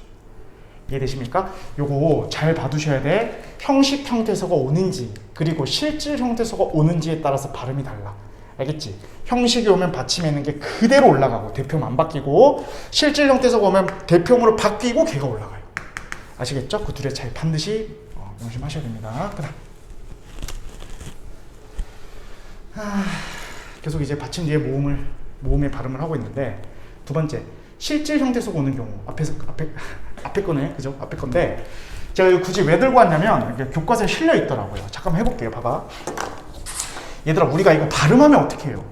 이해되십니까? 요거 잘 봐두셔야 돼. 형식 형태소가 오는지 그리고 실질 형태소가 오는지에 따라서 발음이 달라. 알겠지? 형식이 오면 받침에 있는 게 그대로 올라가고 대표음 안 바뀌고 실질 형태소가 오면 대표음으로 바뀌고 걔가 올라가요. 아시겠죠? 그 둘의 차이 반드시 명심하셔야 됩니다. 그다음 계속 이제 받침 뒤에 모음의 발음을 하고 있는데 두 번째 실질 형태소가 오는 경우 앞에 거네, 그죠? 앞에 건데 제가 굳이 왜 들고 왔냐면 교과서에 실려 있더라고요. 잠깐만 해볼게요. 봐봐. 얘들아 우리가 이거 발음하면 어떻게 해요?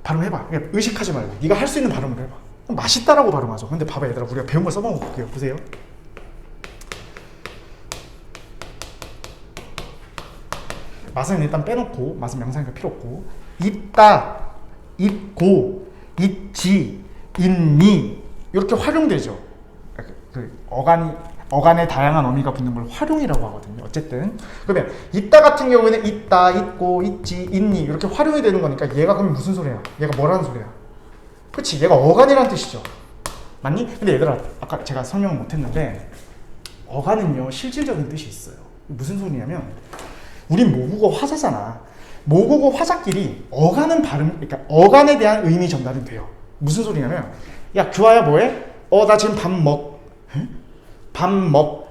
발음해봐. 의식하지 말고 네가 할 수 있는 발음을 해봐. 맛있다라고 발음하죠. 근데 봐봐 얘들아 우리가 배운 걸 써먹어 볼게요. 보세요. 맛은 일단 빼놓고 맛은 명사니까 필요 없고 있다, 있고, 있지, 있니 이렇게 활용되죠. 그 어간에 다양한 어미가 붙는 걸 활용이라고 하거든요. 어쨌든 그러면 있다 같은 경우에는 있다, 있고, 있지, 있니 이렇게 활용이 되는 거니까 얘가 그러면 무슨 소리야? 얘가 뭐라는 소리야? 그치? 얘가 어간이라는 뜻이죠. 맞니? 근데 얘들아 아까 제가 설명을 못했는데 어간은요 실질적인 뜻이 있어요. 무슨 소리냐면 우린 모국어 화자잖아. 모국어 화자끼리 어간은 그러니까 어간에 대한 의미 전달은 돼요. 무슨 소리냐면 야 규아야 뭐해? 나 지금 밥 먹. 밥 먹.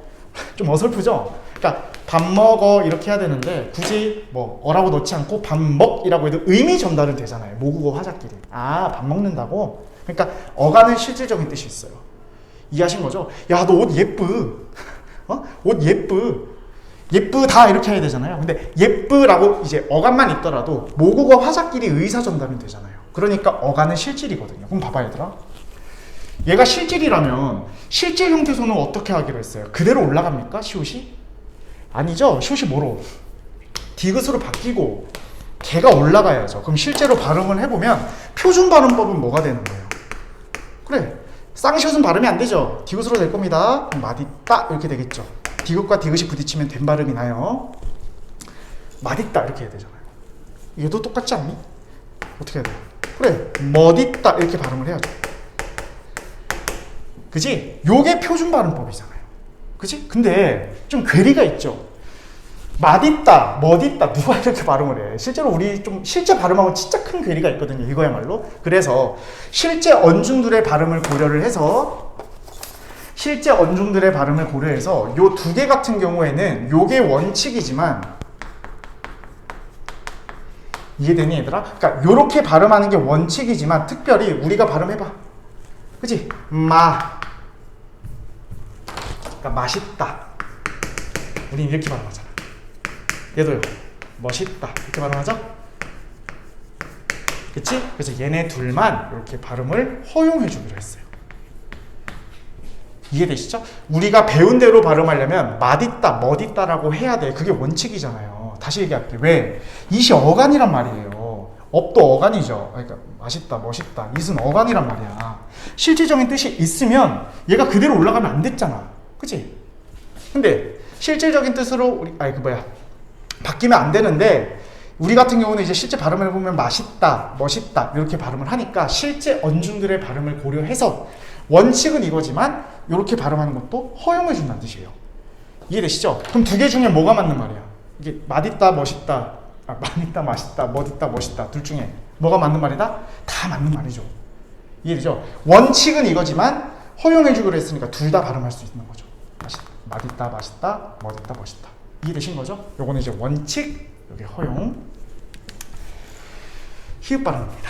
좀 어설프죠? 그러니까 밥 먹어 이렇게 해야 되는데 굳이 뭐 어라고 넣지 않고 밥 먹이라고 해도 의미 전달은 되잖아요. 모국어 화자끼리. 밥 먹는다고? 그러니까 어간은 실질적인 뜻이 있어요. 이해하신 거죠? 야 너 옷 예쁘. 옷 예쁘. 예쁘다 이렇게 해야 되잖아요. 근데 예쁘라고 이제 어간만 있더라도 모국어 화자끼리 의사 전달은 되잖아요. 그러니까 어간은 실질이거든요. 그럼 봐봐 얘들아. 얘가 실질이라면 실질 형태소는 어떻게 하기로 했어요? 그대로 올라갑니까? 시옷이? 아니죠. 시옷이 뭐로? 디귿으로 바뀌고 걔가 올라가야죠. 그럼 실제로 발음을 해보면 표준 발음법은 뭐가 되는 거예요? 그래. 쌍시옷은 발음이 안 되죠. 디귿으로 될 겁니다. 그럼 맛있다 이렇게 되겠죠. 디귿과 디귿이 부딪히면 된 발음이 나요. 맛있다 이렇게 해야 되잖아요. 얘도 똑같지 않니? 어떻게 해야 돼? 그래 멋있다 이렇게 발음을 해야죠. 그치? 요게 표준 발음법이잖아요. 그치? 근데 좀 괴리가 있죠. 맛있다, 멋있다 누가 이렇게 발음을 해? 실제로 우리 좀 실제 발음하고 진짜 큰 괴리가 있거든요. 이거야말로. 그래서 실제 언중들의 발음을 고려를 해서 실제 언중들의 발음을 고려해서 요 두 개 같은 경우에는 요게 원칙이지만 이해되니 얘들아? 그러니까 요렇게 발음하는 게 원칙이지만 특별히 우리가 발음해봐. 그치? 그러니까 맛있다. 우린 이렇게 발음하잖아. 얘도요. 멋있다. 이렇게 발음하죠? 그치? 그래서 얘네 둘만 이렇게 발음을 허용해 주기로 했어요. 이해되시죠? 우리가 배운 대로 발음하려면 맛있다, 멋있다라고 해야 돼. 그게 원칙이잖아요. 다시 얘기할게. 왜? 이시 어간이란 말이에요. 업도 어간이죠. 그러니까 맛있다, 멋있다. 이은 어간이란 말이야. 실질적인 뜻이 있으면 얘가 그대로 올라가면 안 됐잖아. 그치? 근데 실질적인 뜻으로 바뀌면 안 되는데 우리 같은 경우는 이제 실제 발음을 해보면 맛있다, 멋있다 이렇게 발음을 하니까 실제 언중들의 발음을 고려해서 원칙은 이거지만 이렇게 발음하는 것도 허용해 준다는 뜻이에요. 이해되시죠? 그럼 두 개 중에 뭐가 맞는 말이야? 이게 맛있다, 멋있다, 맛있다, 맛있다, 멋있다, 멋있다 둘 중에 뭐가 맞는 말이다? 다 맞는 말이죠. 이해되죠? 원칙은 이거지만 허용해 주기로 했으니까 둘 다 발음할 수 있는 거죠. 맛있다, 맛있다, 멋있다, 멋있다. 이해되신 거죠? 요거는 이제 원칙, 여기 허용. 히읗 발음입니다.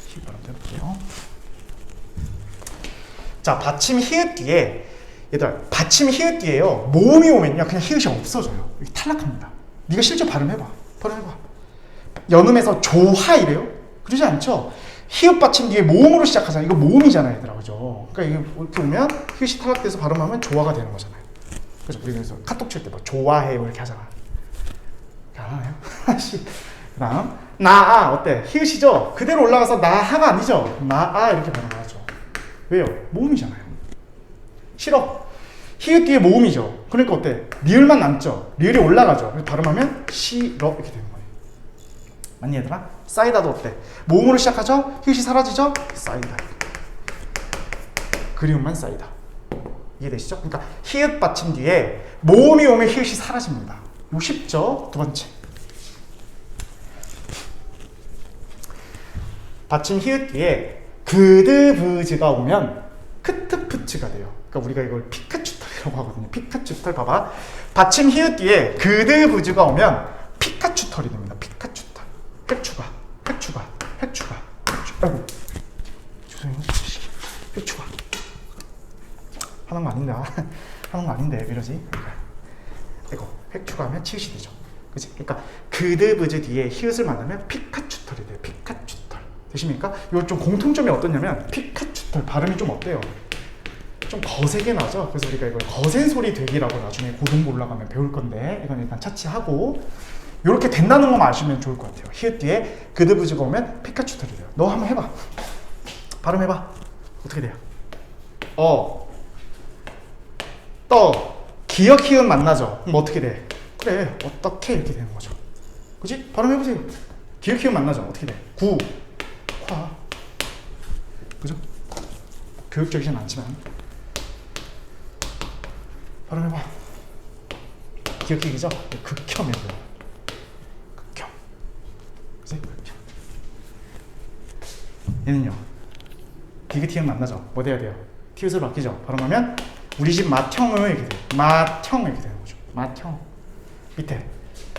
히읗 발음 해볼게요. 자, 받침 히읗 뒤에 얘들아, 받침 히읗 뒤에요 모음이 오면요 그냥 히읗이 없어져요. 여기 탈락합니다. 네가 실제 발음해봐. 연음에서 조하 이래요? 그러지 않죠? 히읗 받침 뒤에 모음으로 시작하잖아. 이거 모음이잖아요, 얘들아. 그죠? 그러니까 이렇게 오면 히읗이 탈락돼서 발음하면 조화가 되는 거잖아요. 그래서 우리 그래서 카톡 칠 때 막 좋아해요 이렇게 하잖아. 안 하나요? 그다음 나아 어때? 히읗이죠? 그대로 올라가서 나하가 아니죠? 나아 이렇게 발음하죠. 왜요? 모음이잖아요. 싫어. 히읗 뒤에 모음이죠. 그러니까 어때? 리을만 남죠? 리을이 올라가죠. 그래서 발음하면 싫어 이렇게 되는 거예요. 맞니 얘들아? 사이다도 어때? 모음으로 시작하죠? 히읗이 사라지죠? 사이다. 그리움만 사이다. 이해되시죠? 그러니까 히읗 받침 뒤에 모음이 오면 히읗이 사라집니다. 이거 쉽죠? 두 번째. 받침 히읗 뒤에 그드브즈가 오면 크트프츠가 돼요. 그러니까 우리가 이걸 피카츄털이라고 하거든요. 피카츄털 봐봐. 받침 히읗 뒤에 그드브즈가 오면 피카츄털이 됩니다. 피카츄털. 획추가. 아이고. 죄송해요. 획추가. 하는 거 아닌데 왜 이러지? 이거 획추가하면 치읓이 되죠. 그치? 그러니까 그드브즈 뒤에 히읗을 만나면 피카츄털이 돼요. 피카츄털. 되십니까? 이거 좀 공통점이 어떠냐면 피카츄털 발음이 좀 어때요? 좀 거세게 나죠? 그래서 우리가 이걸 거센 소리 되기라고 나중에 고등부 올라가면 배울 건데 이건 일단 차치하고 이렇게 된다는 것만 아시면 좋을 것 같아요. 히읗 뒤에 그드브즈가 오면 피카츄털이 돼요. 너 한번 해봐. 발음해봐. 어떻게 돼요? 기역 히읗 만나죠? 그럼 어떻게 돼? 그래 어떻게 이렇게 되는 거죠. 그치? 발음해보세요. 기역 히읗 만나죠? 어떻게 돼? 화. 그죠? 교육적이진 않지만 발음해봐. 기역 히읗이죠? 극혐이에요. 극혐. 그치? 극혐. 얘는요 디귿 히읗 만나죠? 뭐 돼야 돼요? 티읕으로 바뀌죠? 발음하면 우리 집 맏형을 이렇게 돼요. 맏형 이렇게 되는 거죠. 맏형. 밑에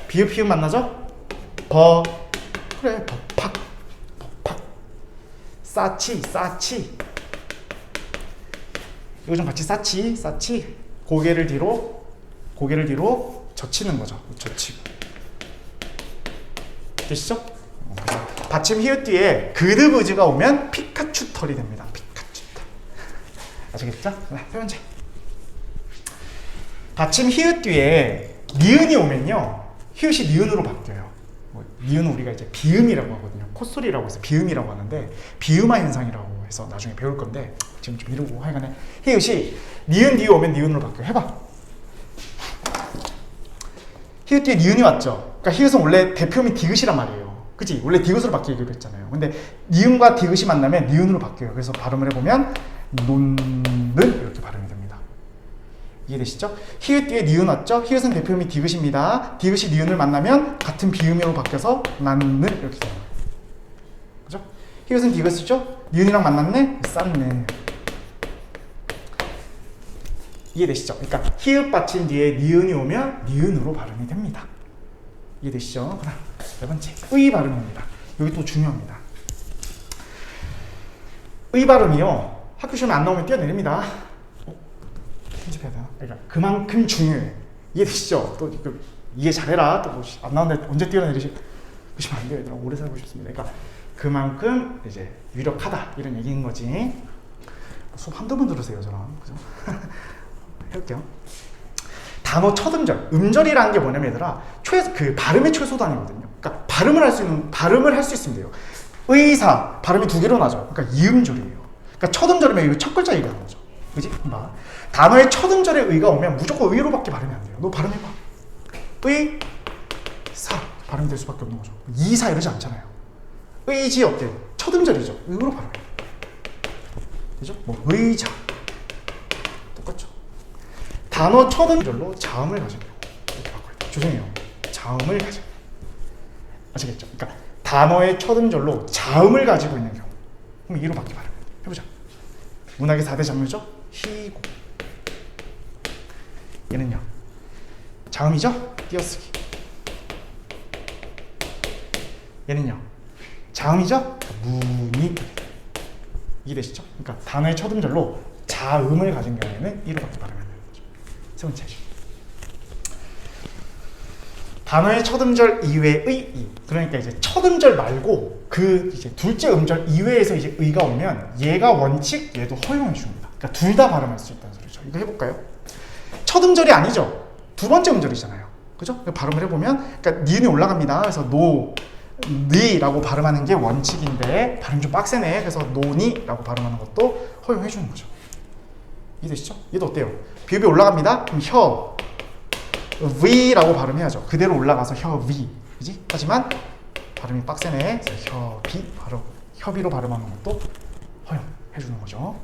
비읍 히읗 만나죠? 그래 버팍. 싸치. 이거 좀 같이 싸치. 고개를 뒤로 젖히는 거죠. 젖히고. 되시죠? 받침 히읗 뒤에 그드브즈가 오면 피카츄털이 됩니다. 피카츄털. 아시겠죠? 세 번째. 받침 히읗 뒤에 니은이 오면요 히읗이 니은으로 바뀌어요. 니은은 우리가 이제 비음이라고 하거든요. 콧소리라고 해서 비음이라고 하는데 비음화 현상이라고 해서 나중에 배울 건데 지금 좀 이러고 하여간에 히읗이 니은 뒤에 오면 니은으로 바뀌어요. 해봐. 히읗 뒤에 니은이 왔죠. 그러니까 히읗은 원래 대표음이 디귿이란 말이에요. 그치? 원래 디귿으로 바뀌기로 했잖아요. 근데 니은과 디귿이 만나면 니은으로 바뀌어요. 그래서 발음을 해보면 논는 이렇게 발음이 됩니다. 이해되시죠? 히읗 뒤에 니은 왔죠? 히읗은 대표음이 디귿입니다. 디귿이 니은을 만나면 같은 비음으로 바뀌어서 나는 이렇게 되는 거예요. 그죠? 히읗은 디귿이죠? 니은이랑 만났네? 쌌네. 이해되시죠? 그러니까 히읗 받침 뒤에 니은이 오면 니은으로 발음이 됩니다. 이해되시죠? 그다음 네 번째 의 발음입니다. 여기 또 중요합니다. 의 발음이요. 학교 시험에 안 나오면 뛰어내립니다. 편집해야 되나? 그러니까 그만큼 중요해. 이해되시죠? 또 이해 잘해라. 또 안 나오는데 언제 뛰어내리시면 안 돼요. 얘들아. 오래 살고 싶습니다. 그러니까 그만큼 이제 유력하다 이런 얘기인 거지. 수업 한두 번 들으세요, 저랑. 그죠? 해볼게요. 단어 첫 음절, 음절이라는 게 뭐냐면 얘들아, 그 발음의 최소단이거든요. 그러니까 발음을 할 수 있으면 돼요. 의사 발음이 두 개로 나죠. 그러니까 이음절이에요. 그러니까 첫 음절이면 이거 첫 글자 얘기하는 거죠. 그지? 봐. 단어의 첫 음절에 의가 오면 무조건 의로밖에 발음이 안 돼요. 너 발음해봐. 의, 사 발음이 될 수밖에 없는 거죠. 이사 이러지 않잖아요. 의지 어때요? 첫 음절이죠. 의로 발음해요. 그죠? 뭐 의자 똑같죠. 단어 첫 음절로 자음을 가진 경우 이렇게 바꿔야 돼요. 죄송해요. 자음을 가진 아시겠죠? 그러니까 단어의 첫 음절로 자음을 가지고 있는 경우 그럼 이로 바뀌 발음 해보자. 문학의 4대 장르죠? 희고 얘는요 자음이죠? 띄어쓰기. 얘는요 자음이죠? 문이. 이해되시죠? 그러니까 단어의 첫 음절로 자음을 가진 경우에는 이로 바뀌 발음해야 되는 거죠. 세 번째 단어의 첫 음절 이외의 이. 그러니까 이제 첫 음절 말고 그 이제 둘째 음절 이외에서 이제 의가 오면 얘가 원칙, 얘도 허용해 줍니다. 그러니까 둘 다 발음할 수 있다는 소리죠. 이거 해볼까요? 첫 음절이 아니죠. 두 번째 음절이잖아요. 그죠? 발음을 해보면, 그러니까 니은이 올라갑니다. 그래서 니라고 발음하는 게 원칙인데 발음 좀 빡세네. 그래서 노니라고 발음하는 것도 허용해 주는 거죠. 이해되시죠? 얘도 어때요? 비읍이 올라갑니다. 그럼 위라고 발음해야죠. 그대로 올라가서 위. 그지? 하지만 발음이 빡세네. 그래서 협의로 발음하는 것도 허용해 주는 거죠.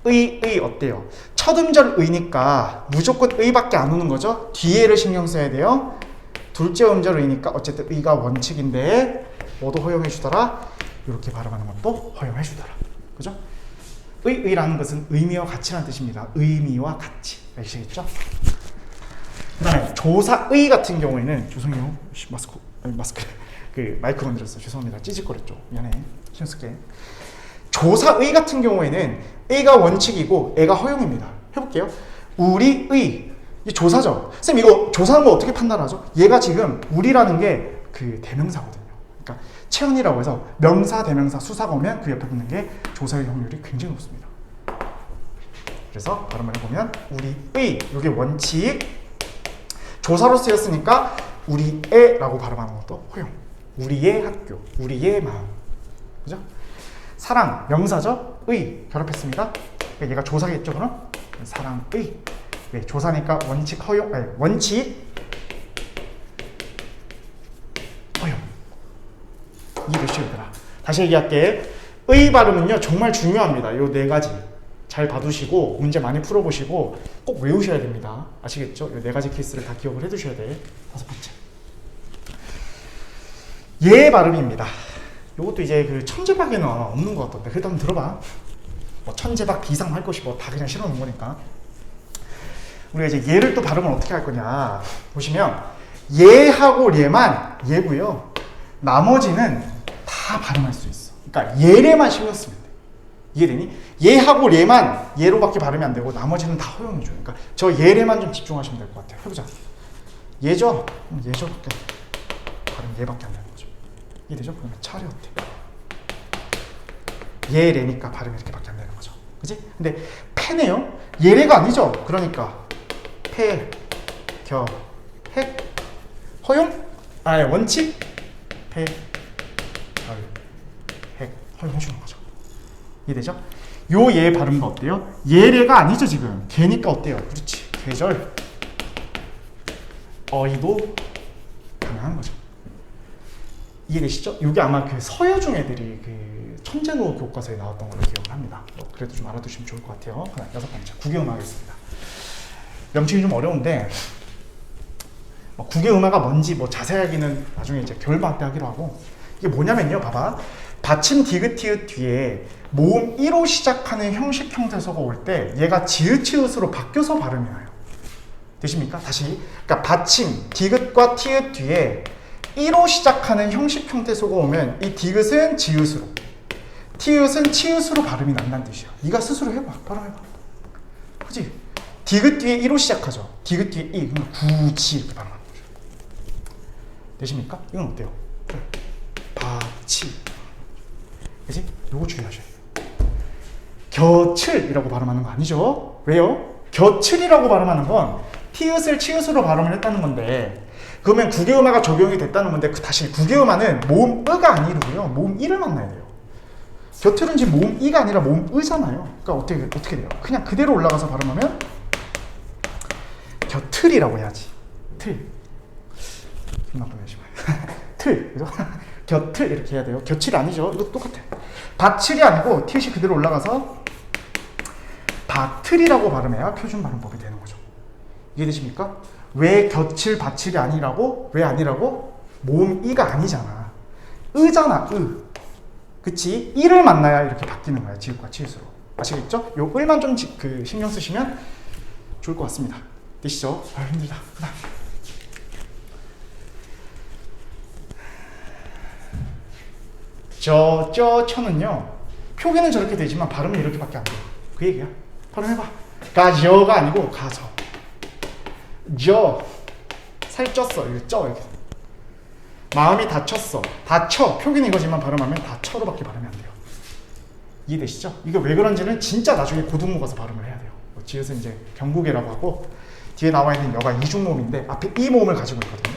의 어때요? 첫 음절 의니까 무조건 의밖에 안 오는 거죠. 뒤에를 신경 써야 돼요. 둘째 음절 의니까 어쨌든 의가 원칙인데 뭐도 허용해 주더라. 이렇게 발음하는 것도 허용해 주더라. 그죠? 의라는 것은 의미와 가치라는 뜻입니다. 의미와 가치. 아시겠죠? 그 다음에 조사의 같은 경우에는 죄송해요. 마이크 건드렸어. 죄송합니다. 찌직거렸죠. 미안해. 신경 쓸게. 조사의 같은 경우에는 의가 원칙이고 애가 허용입니다. 해볼게요. 우리의 이 조사죠. 쌤 이거 조사하는 거 어떻게 판단하죠? 얘가 지금 우리라는 게 그 대명사거든요. 그러니까 채연이라고 해서 명사, 대명사, 수사가 오면 그 옆에 붙는 게 조사의 확률이 굉장히 높습니다. 그래서 발음을 해보면 우리의 이게 원칙 조사로 쓰였으니까 우리의라고 발음하는 것도 허용. 우리의 학교, 우리의 마음. 그죠? 사랑, 명사죠? 의, 결합했습니다. 그러니까 얘가 조사겠죠, 그럼? 사랑의. 네, 조사니까 원칙 허용, 아니, 원칙 허용. 이해되시죠, 얘들아? 다시 얘기할게. 의 발음은요, 정말 중요합니다. 요 네 가지. 잘 봐두시고, 문제 많이 풀어보시고, 꼭 외우셔야 됩니다. 아시겠죠? 요 네 가지 케이스를 다 기억을 해두셔야 돼. 다섯 번째. 예 발음입니다. 요것도 이제 그 천재박에는 없는 것 같던데. 그래도 한번 들어봐. 뭐 천재박 비상 할 것이 뭐 다 그냥 실어놓은 거니까. 우리가 이제 얘를 또 발음을 어떻게 할 거냐. 보시면, 얘하고 얘만 얘고요. 나머지는 다 발음할 수 있어. 그러니까 얘래만 신경 쓰면 돼. 이해되니? 얘하고 얘만 얘로밖에 발음이 안 되고 나머지는 다 허용해줘요. 그러니까 저 얘래만 좀 집중하시면 될 것 같아요. 해보자. 얘죠? 얘죠? 발음 얘밖에 안 되는 거죠. 이해되죠? 그러면 차례 어때? 얘래니까 발음이 이렇게밖에 안 되는 거죠. 그치? 근데 패네요? 얘래가 아니죠? 그러니까 패, 겨, 핵, 허용? 원칙? 패, 결, 핵, 허용해주는 거죠. 이해되죠? 요 얘 발음도 어때요? 얘래가 아니죠 지금. 걔니까 어때요? 그렇지. 계절, 어이도 가능한 거죠. 이해되시죠? 이게 아마 그 서여중 애들이 그 천재노 교과서에 나왔던 걸로 기억을 합니다. 그래도 좀 알아두시면 좋을 것 같아요. 여섯 번째, 국외음악이겠습니다. 명칭이 좀 어려운데 국외음악가 뭔지 뭐 자세하게는 나중에 이제 겨울방학 때 하기로 하고 이게 뭐냐면요, 봐봐. 받침 디귿 티읕 뒤에 모음 이로 시작하는 형식 형태소가 올 때 얘가 지읒 치읒으로 바뀌어서 발음이 나요. 되십니까? 다시. 그러니까 받침 디귿과 티읕 뒤에 이로 시작하는 형식 형태소가 오면 이 디귿은 지읒으로, 티읕은 치읒으로 발음이 난다는 뜻이야. 네가 스스로 해봐. 발음해봐. 그치? 디귿 뒤에 이로 시작하죠. 디귿 뒤에 이. 그러면 구지 이렇게 발음하는 거죠. 되십니까? 이건 어때요? 바치. 그치? 요거 주의하셔야 돼요. 곁을이라고 발음하는 거 아니죠? 왜요? 곁을이라고 발음하는 건 티읕을 치읒으로 발음을 했다는 건데, 그러면 구개음화가 적용이 됐다는 건데, 다시 구개음화는 모음 으가 아니고요, 모음 이를 만나야 돼요. 곁을은 지금 모음 이가 아니라 모음 으잖아요. 그러니까 어떻게 돼요? 그냥 그대로 올라가서 발음하면 곁을이라고 해야지. 틀. 기분 나쁘네, 지금. 틀. 그죠? 곁을 이렇게 해야 돼요. 곁을 아니죠? 이것도 똑같아. 밭을이 아니고 티읕이 그대로 올라가서 밭을이라고 발음해야 표준 발음법이 되는 거죠. 이해되십니까? 왜 곁을 밭을이 아니라고? 왜 아니라고? 모음 이가 아니잖아. 으잖아, 으. 그치? 이를 만나야 이렇게 바뀌는 거야. 지읒과 치읒으로. 아시겠죠? 요 을만 좀 신경 쓰시면 좋을 것 같습니다. 되시죠? 아, 힘들다. 그다음. 저는요, 표기는 저렇게 되지만 발음은 이렇게밖에 안 돼요. 그 얘기야. 발음해봐. 가저가 아니고 가저. 살쪘어. 이거 이렇게. 마음이 다쳤어. 다쳐. 표기는 이거지만 발음하면 다쳐로밖에 발음이 안 돼요. 이해되시죠? 이거 왜 그런지는 진짜 나중에 고등부 가서 발음을 해야 돼요. 지읒은 이제 경국이라고 하고, 뒤에 나와 있는 여가 이중모음인데 앞에 이 모음을 가지고 있거든요.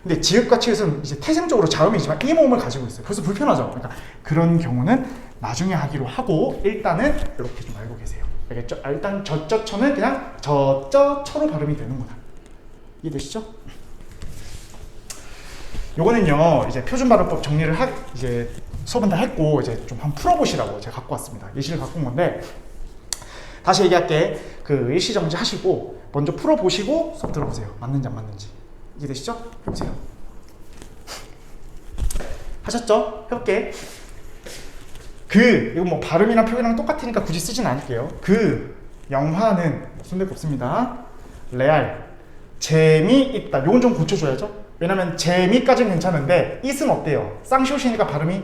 근데 지읒과 치읒은 이제 태생적으로 자음이지만 이 모음을 가지고 있어요. 그래서 불편하죠. 그러니까 그런 경우는 나중에 하기로 하고, 일단은 이렇게 좀 알고 계세요. 알겠죠? 일단 저쩌처는 그냥 저쩌처로 발음이 되는구나. 이해되시죠? 요거는요, 이제 표준 발음법 정리를 이제 수업은 다 했고, 이제 좀 한번 풀어보시라고 제가 갖고 왔습니다. 예시를 갖고 온 건데, 다시 얘기할게. 그 일시 정지 하시고 먼저 풀어보시고 수업 들어보세요. 맞는지 안 맞는지. 이해되시죠? 해보세요. 하셨죠? 해볼게. 이거 뭐 발음이랑 표기랑 똑같으니까 굳이 쓰진 않을게요. 영화는 손댈 거 없습니다. 레알, 재미있다. 요건 좀 고쳐줘야죠. 왜냐면 재미까지는 괜찮은데 it은 어때요? 쌍시옷이니까 발음이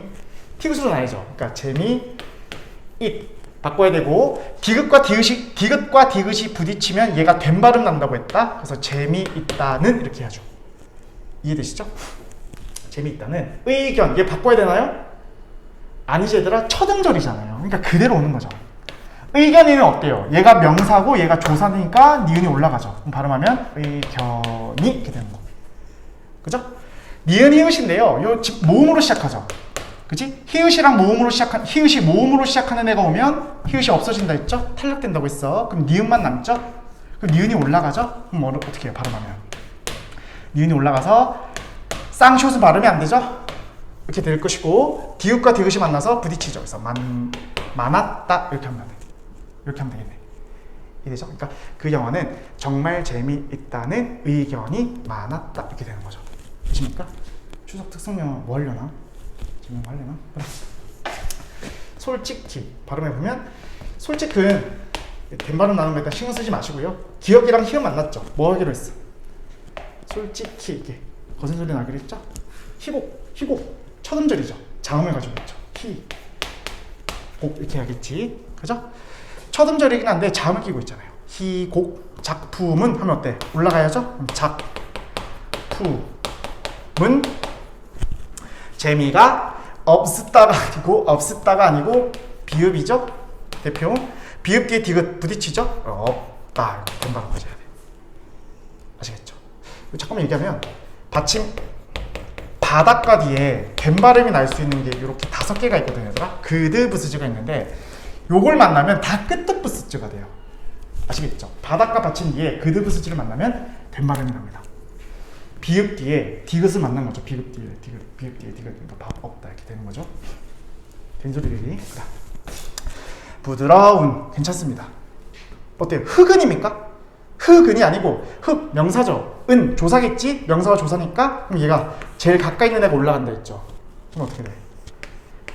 티귿으로 나야죠. 그러니까 재미, it 바꿔야 되고, 디귿과 디귿이 부딪히면 얘가 된 발음 난다고 했다. 그래서 재미있다는 이렇게 하죠. 이해되시죠? 재미있다는 의견, 얘 바꿔야 되나요? 아니지 얘들아, 첫음절이잖아요. 그러니까 그대로 오는 거죠. 의견이는 어때요? 얘가 명사고 얘가 조사니까 니은이 올라가죠. 그럼 발음하면 의견이 이렇게 되는 거. 그죠? 니은 히읗인데요. 요 모음으로 시작하죠. 그치? 히읗이 모음으로 시작하는 애가 오면 히읗이 없어진다 했죠? 탈락된다고 했어. 그럼 니은만 남죠? 그럼 니은이 올라가죠? 그럼 어떻게 해요? 발음하면 니은이 올라가서 쌍시옷은 발음이 안 되죠? 이렇게 될 것이고, 디귿과 디귿이 만나서 부딪히죠. 그래서 많았다 이렇게 하면 돼. 이렇게 하면 되겠네. 이해되죠? 그러니까 그 영화는 정말 재미있다는 의견이 많았다 이렇게 되는 거죠. 되십니까? 추석 특성 영화 뭐 하려나? 하려나? 솔직히 발음해보면, 솔직은 된 발음 나는 거 일단 신경 쓰지 마시고요. 기억이랑 히읗 만났죠? 뭐 하기로 했어? 솔직히 이게 거센 소리 나기로 했죠? 희곡 첫음절이죠. 자음을 가지고 있죠. 희곡 이렇게 해야겠지. 그죠? 첫음절이긴 한데 자음을 끼고 있잖아요. 희곡. 작품은 하면 어때? 올라가야죠? 작품은 재미가 없었다가 아니고 비읍이죠? 대표. 비읍 뒤에 디귿 부딪히죠? 없다. 이렇게 된 발음 가져야 돼. 아시겠죠? 잠깐만 얘기하면, 받침 바닷가 뒤에 된 발음이 날 수 있는 게 이렇게 5개가 있거든요, 얘들아. 그드부스즈가 있는데, 요걸 만나면 다 끄트부스즈가 돼요. 아시겠죠? 바닷가 받침 뒤에 그드부스즈를 만나면 된 발음이 납니다. 비읍 뒤에 디귿을 만난 거죠. 비읍 뒤에 디귿. 그러니까 없다 이렇게 되는 거죠. 된소리들이. 부드러운 괜찮습니다. 어때요? 흑은입니까? 흑은이 아니고 흑 명사죠. 은 조사겠지? 명사와 조사니까 그럼 얘가 제일 가까이 있는 애가 올라간다 했죠. 그럼 어떻게 돼?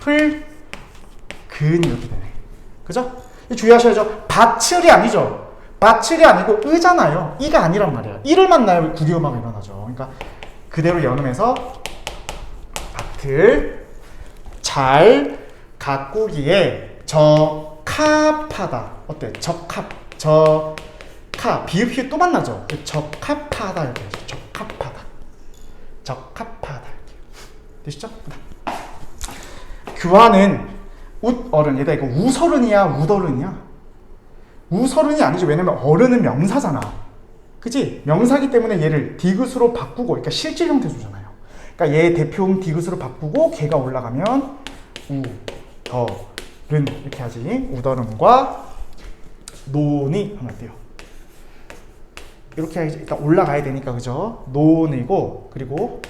풀, 근 이렇게 되네. 그죠? 주의하셔야죠. 밭을이 아니죠. 밭을이 아니고 의잖아요. 이가 아니란 말이에요. 이를 만나야 구리음화가 일어나죠. 그러니까 그대로 연음해서 밭을 잘 가꾸기에 적합하다. 어때? 비읍 히읗 또 만나죠. 적합하다 이렇게 하죠. 적합하다 이렇게. 되시죠? 교환은 웃어른. 얘들아 이거 우서른이야 우더른이야? 우서른이 아니죠. 왜냐면 어른은 명사잖아. 그치? 명사기 때문에 얘를 디귿으로 바꾸고, 그러니까 실질 형태 주잖아요. 그러니까 얘 대표음 디귿으로 바꾸고 걔가 올라가면 우더른 이렇게 하지. 우더른과 논이 하면 어때요? 이렇게 일단 올라가야 되니까, 그죠? 논이고, 그리고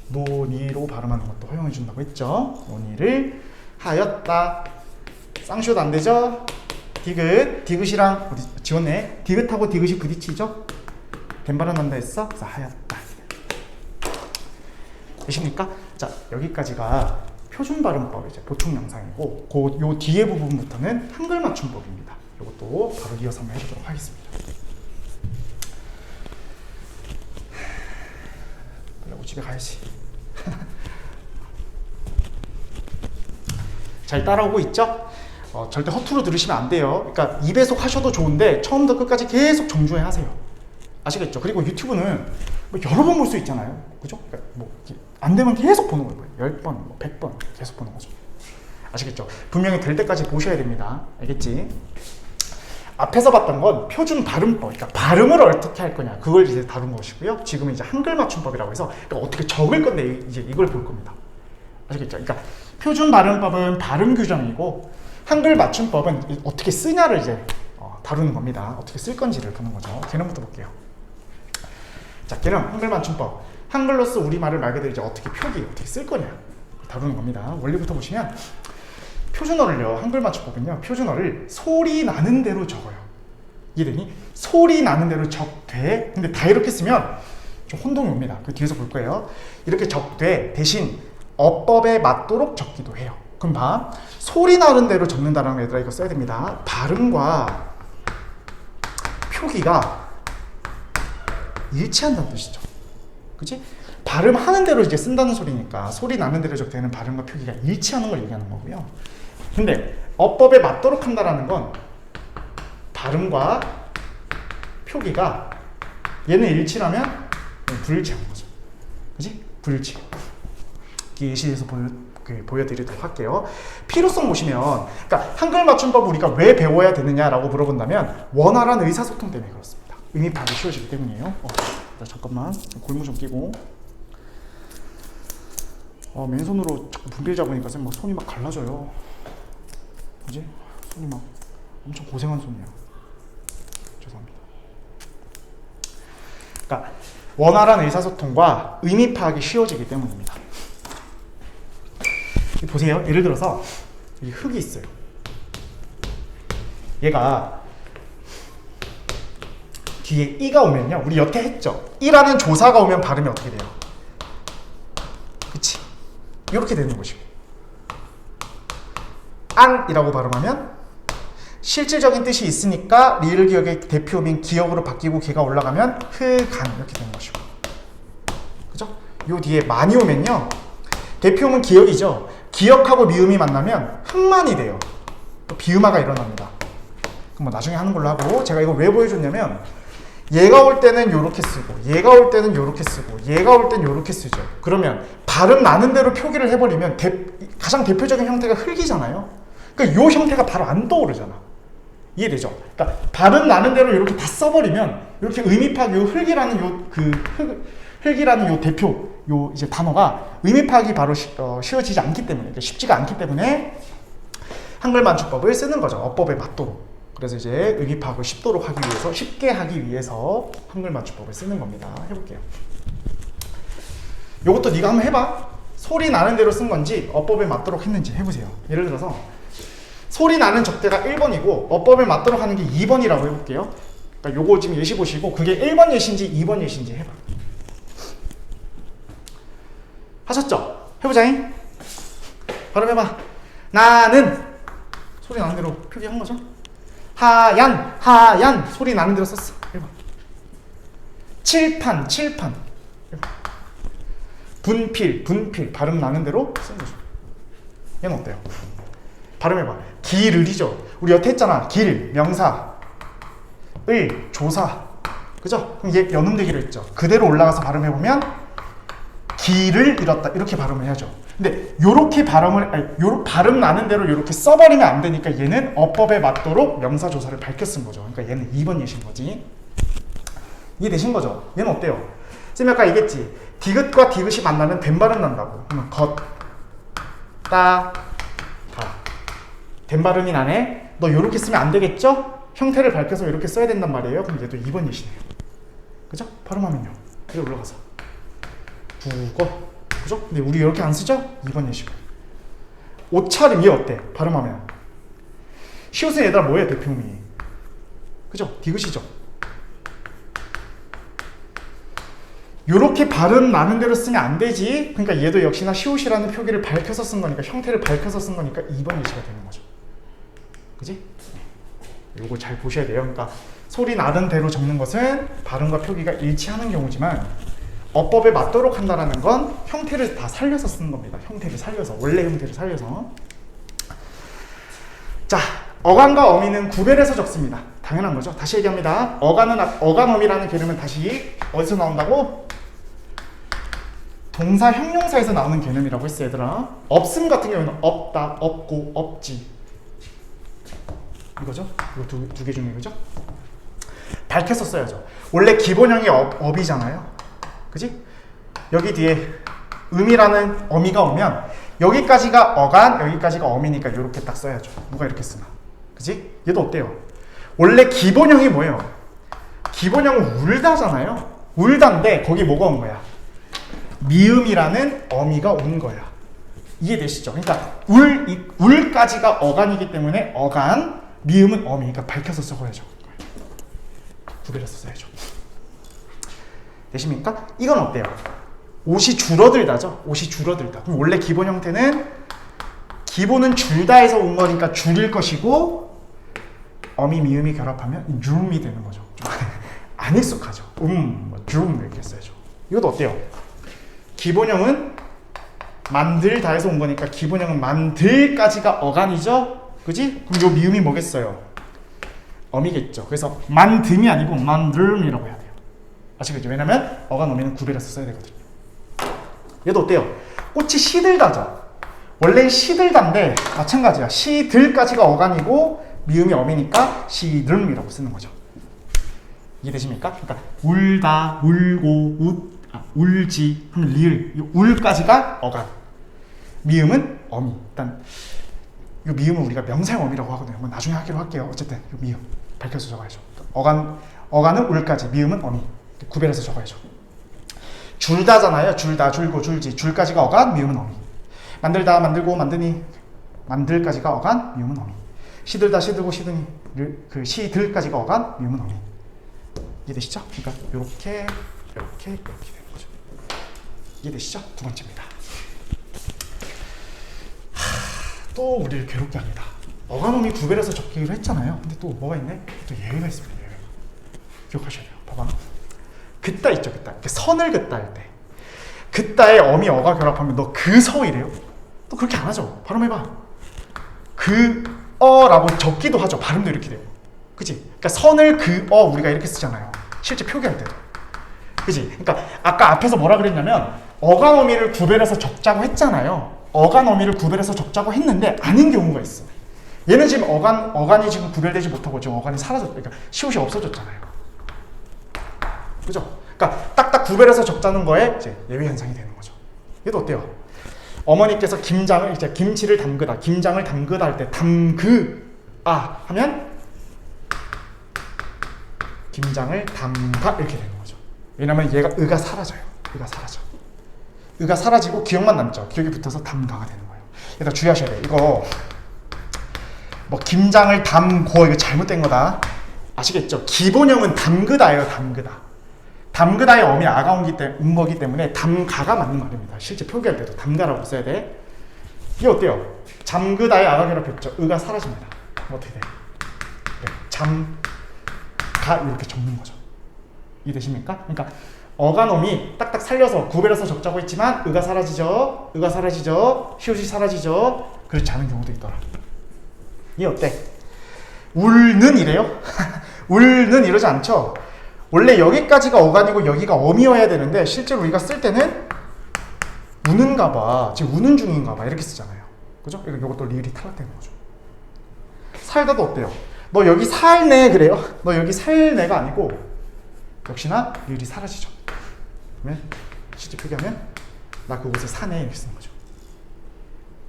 논이로 발음하는 것도 허용해 준다고 했죠. 논이를 하였다. 쌍시옷 안 되죠? 디귿이랑 지웠네. 디귿하고 디귿이 부딪히죠? 된 발음 난다 했어? 그래서 하였다. 되십니까? 자, 여기까지가 표준 발음법 이제 보충 영상이고, 요 뒤에 부분부터는 한글 맞춤법입니다. 이것도 바로 이어서 한번 해보도록 하겠습니다. 그리고 집에 가야지. 잘 따라오고 있죠? 절대 허투루 들으시면 안 돼요. 그러니까 2배속 하셔도 좋은데 처음부터 끝까지 계속 정주행 하세요. 아시겠죠? 그리고 유튜브는 뭐 여러 번 볼 수 있잖아요. 그죠? 그러니까 뭐 안 되면 계속 보는 거예요. 10번, 뭐 100번 계속 보는 거죠. 아시겠죠? 분명히 될 때까지 보셔야 됩니다. 알겠지? 앞에서 봤던 건 표준 발음법, 그러니까 발음을 어떻게 할 거냐, 그걸 이제 다룬 것이고요. 지금은 이제 한글 맞춤법이라고 해서 그러니까 어떻게 적을 건데 이제 이걸 볼 겁니다. 아시겠죠? 그러니까 표준 발음법은 발음 규정이고, 한글 맞춤법은 어떻게 쓰냐를 이제 다루는 겁니다. 어떻게 쓸 건지를 보는 거죠. 개념부터 볼게요. 자, 개념 한글 맞춤법. 한글로서 우리말을 말 그대로 이제 어떻게 어떻게 쓸 거냐 다루는 겁니다. 원리부터 보시면 표준어를요, 한글 맞춤법은요, 표준어를 소리 나는 대로 적어요. 이해되니? 소리 나는 대로 적되, 근데 다 이렇게 쓰면 좀 혼동이 옵니다. 그 뒤에서 볼 거예요. 이렇게 적되 대신 어법에 맞도록 적기도 해요. 그럼 봐. 소리 나는 대로 적는다는 거 얘들아 이거 써야 됩니다. 발음과 표기가 일치한다는 뜻이죠. 그치? 발음하는 대로 이제 쓴다는 소리니까 소리 나는 대로 적되는 발음과 표기가 일치하는 걸 얘기하는 거고요. 근데 어법에 맞도록 한다라는 건 발음과 표기가 얘는 일치라면 불일치한 거죠. 그치? 불일치. 예시에서 보여드리도록 할게요. 필요성 보시면, 그러니까 한글 맞춤법 우리가 왜 배워야 되느냐라고 물어본다면 원활한 의사소통 때문에 그렇습니다. 의미 파악이 쉬워지기 때문이에요. 잠깐만 골무 좀 끼고. 맨손으로 자꾸 분필 잡으니까 쌤 막 손이 막 갈라져요. 그지? 손이 막 엄청 고생한 손이야. 죄송합니다. 그러니까 원활한 의사소통과 의미 파악이 쉬워지기 때문입니다. 보세요. 예를 들어서 이 흙이 있어요. 얘가 뒤에 이가 오면요, 우리 여태 했죠. 이라는 조사가 오면 발음이 어떻게 돼요? 그치? 이렇게 되는 것이고, 앙이라고 발음하면 실질적인 뜻이 있으니까 리을 기억의 대표음인 기억으로 바뀌고 걔가 올라가면 흑안 이렇게 되는 것이고, 그죠? 요 뒤에 많이 오면요, 대표음은 기억이죠. 기억하고 미음이 만나면 흑만이 돼요. 또 비음화가 일어납니다. 그럼 뭐 나중에 하는 걸로 하고, 제가 이거 왜 보여줬냐면 얘가 올 때는 요렇게 쓰고, 얘가 올 때는 요렇게 쓰고, 얘가 올 때는 요렇게 쓰죠. 그러면 발음 나는 대로 표기를 해버리면 가장 대표적인 형태가 흙이잖아요. 그러니까 요 형태가 바로 안 떠오르잖아. 이해되죠? 그러니까 발음 나는 대로 이렇게 다 써버리면 이렇게 의미 파악, 요 흙이라는 흙이라는 요 대표 요 이제 단어가 의미 파악이 바로 쉬워지지 않기 때문에, 그러니까 쉽지가 않기 때문에 한글 맞춤법을 쓰는 거죠. 어법에 맞도록. 그래서 이제 의미 파악을 쉽게 하기 위해서 한글 맞춤법을 쓰는 겁니다. 해볼게요. 요것도 네가 한번 해봐. 소리 나는 대로 쓴 건지 어법에 맞도록 했는지 해보세요. 예를 들어서 소리 나는 적대가 1번이고 어법에 맞도록 하는 게 2번이라고 해볼게요. 그러니까 요거 지금 예시 보시고 그게 1번 예시인지 2번 예시인지 해봐. 하셨죠? 해보자잉. 바로 해봐. 나는 소리 나는 대로 표기한 거죠. 하얀 소리 나는 대로 썼어. 1번. 칠판 1번. 분필 발음 나는 대로 쓴 거죠. 얘는 어때요? 발음해봐. 길을이죠. 우리 여태 했잖아. 길, 명사, 을, 조사. 그죠? 그럼 얘 연음되기로 했죠. 그대로 올라가서 발음해보면 길을 잃었다. 이렇게 발음을 해야죠. 근데 요렇게 발음 나는 대로 요렇게 써버리면 안 되니까 얘는 어법에 맞도록 명사 조사를 밝혀 쓴 거죠. 그러니까 얘는 2번 예신 거지. 이해되신 거죠? 얘는 어때요? 쌤이 아까 얘기했지. 디귿과 디귿이 만나면 된 발음 난다고. 그러면 겉, 따, 다. 된 발음이 나네? 너 요렇게 쓰면 안 되겠죠? 형태를 밝혀서 이렇게 써야 된단 말이에요. 그럼 얘도 2번 예시네요. 그죠? 발음하면요. 그래 올라가서. 국어. 그죠? 근데 우리 이렇게 안 쓰죠? 2번 예시고. 옷차림 얘 어때? 발음하면. 시옷은 얘들아 뭐예요? 대표음이. 그죠? 디귿이죠? 요렇게 발음 나는 대로 쓰면 안 되지. 그러니까 얘도 역시나 시옷이라는 표기를 밝혀서 쓴 거니까, 형태를 밝혀서 쓴 거니까 2번 예시가 되는 거죠. 그지? 요거 잘 보셔야 돼요. 그러니까 소리 나는 대로 적는 것은 발음과 표기가 일치하는 경우지만 어법에 맞도록 한다는 건 형태를 다 살려서 쓰는 겁니다. 형태를 살려서, 원래 형태를 살려서. 자, 어간과 어미는 구별해서 적습니다. 당연한 거죠. 다시 얘기합니다. 어간어미라는 개념은 다시 어디서 나온다고? 동사 형용사에서 나오는 개념이라고 했어 얘들아. 없음 같은 경우는 없다, 없고, 없지. 이거죠? 이거 두 개 중에 이거죠? 밝혀서 써야죠. 원래 기본형이 업이잖아요. 그지? 여기 뒤에 음이라는 어미가 오면 여기까지가 어간, 여기까지가 어미니까 이렇게 딱 써야죠. 누가 이렇게 쓰나? 그지? 얘도 어때요? 원래 기본형이 뭐예요? 기본형은 울다잖아요. 울다인데 거기 뭐가 온 거야? 미음이라는 어미가 온 거야. 이해되시죠? 그러니까 울까지가 어간이기 때문에 어간, 미음은 어미. 그러니까 밝혀서 써야죠. 구별해서 써야죠. 되십니까? 이건 어때요? 옷이 줄어들다죠? 옷이 줄어들다. 그럼 원래 기본 형태는 기본은 줄다에서 온 거니까 줄일 것이고 어미, 미음이 결합하면 줌이 되는 거죠. 좀 안 익숙하죠. 줌 이렇게 써야죠. 이것도 어때요? 기본형은 만들다에서 온 거니까 기본형은 만들까지가 어간이죠? 그지? 그럼 요 미음이 뭐겠어요? 어미겠죠. 그래서 만듦이 아니고 만듦이라고 해야 돼요. 아시겠죠? 왜냐면 어간 어미는 구별해서 써야 되거든요. 얘도 어때요? 꽃이 시들다죠. 원래 시들다인데 마찬가지야. 시들까지가 어간이고 미음이 어미니까 시들이라고 쓰는 거죠. 이해되십니까? 그러니까 울다, 울고, 울지, 그럼 리을, 울까지가 어간. 미음은 어미. 일단 이 미음은 우리가 명사형 어미라고 하거든요. 뭐 나중에 하기로 할게요. 어쨌든 이 미음 밝혀서 적어야죠. 어간은 울까지, 미음은 어미. 구별해서 적어야죠. 줄다잖아요. 줄다, 줄고, 줄지. 줄까지가 어간, 미음은 어미. 만들다, 만들고, 만드니. 만들까지가 어간, 미음은 어미. 시들다, 시들고, 시드니. 그 시들까지가 어간, 미음은 어미. 이해되시죠? 그러니까 요렇게 되는 거죠. 이해되시죠? 두 번째입니다. 또 우리를 괴롭게 합니다. 어간어미 구별해서 적기로 했잖아요. 근데 또 뭐가 있네? 또 예외가 있습니다. 예외가. 기억하셔야 돼요. 봐봐. 긋다 있죠, 긋다. 이렇게 선을 긋다 할 때. 긋다에 어미 어가 결합하면 너 그서이래요? 또 그렇게 안 하죠. 발음해봐. 그어라고 적기도 하죠. 발음도 이렇게 돼요. 그치? 그러니까 선을 그어 우리가 이렇게 쓰잖아요. 실제 표기할 때도. 그치? 그러니까 아까 앞에서 뭐라 그랬냐면 어간어미를 구별해서 적자고 했잖아요. 어간어미를 구별해서 적자고 했는데 아닌 경우가 있어. 얘는 지금 어간이 지금 구별되지 못하고 지금 어간이 사라졌, 그러니까 시옷이 없어졌잖아요. 그죠? 그러니까 딱딱 구별해서 적자는 거에 이제 예외 현상이 되는 거죠. 얘도 어때요? 어머니께서 김치를 담그다, 김장을 담그다 할 때 담그아 하면 김장을 담가 이렇게 되는 거죠. 왜냐면 얘가 의가 사라져요. 의가 사라지고 기억만 남죠. 기억이 붙어서 담가가 되는 거예요. 얘들아 주의하셔야 돼요. 이거 뭐 김장을 담고 이거 잘못된 거다. 아시겠죠? 기본형은 담그다예요. 담그다의 어미 아가 온기 때문에 음거기 때문에 담가가 맞는 말입니다. 실제 표기할 때도 담가라고 써야 돼. 이게 어때요? 잠그다의 아가 괴롭혔죠. 의가 사라집니다. 어떻게 돼? 네, 잠가 이렇게 적는 거죠. 이해되십니까? 그러니까 어간어미 딱딱 살려서 구별해서 적자고 했지만 의가 사라지죠. 의가 사라지죠. 시옷이 사라지죠. 그렇지 않은 경우도 있더라. 이게 어때? 울는 이래요? 울는 이러지 않죠? 원래 여기까지가 어간이고 여기가 어미여야 되는데 실제로 우리가 쓸 때는 우는가 봐, 지금 우는 중인가 봐 이렇게 쓰잖아요. 그죠? 이것도 리을이 탈락되는 거죠. 살다도 어때요? 너 여기 살네 그래요? 너 여기 살네가 아니고 역시나 리을이 사라지죠. 그러면 실제 표기하면 나 그곳에 사네 이렇게 쓰는 거죠.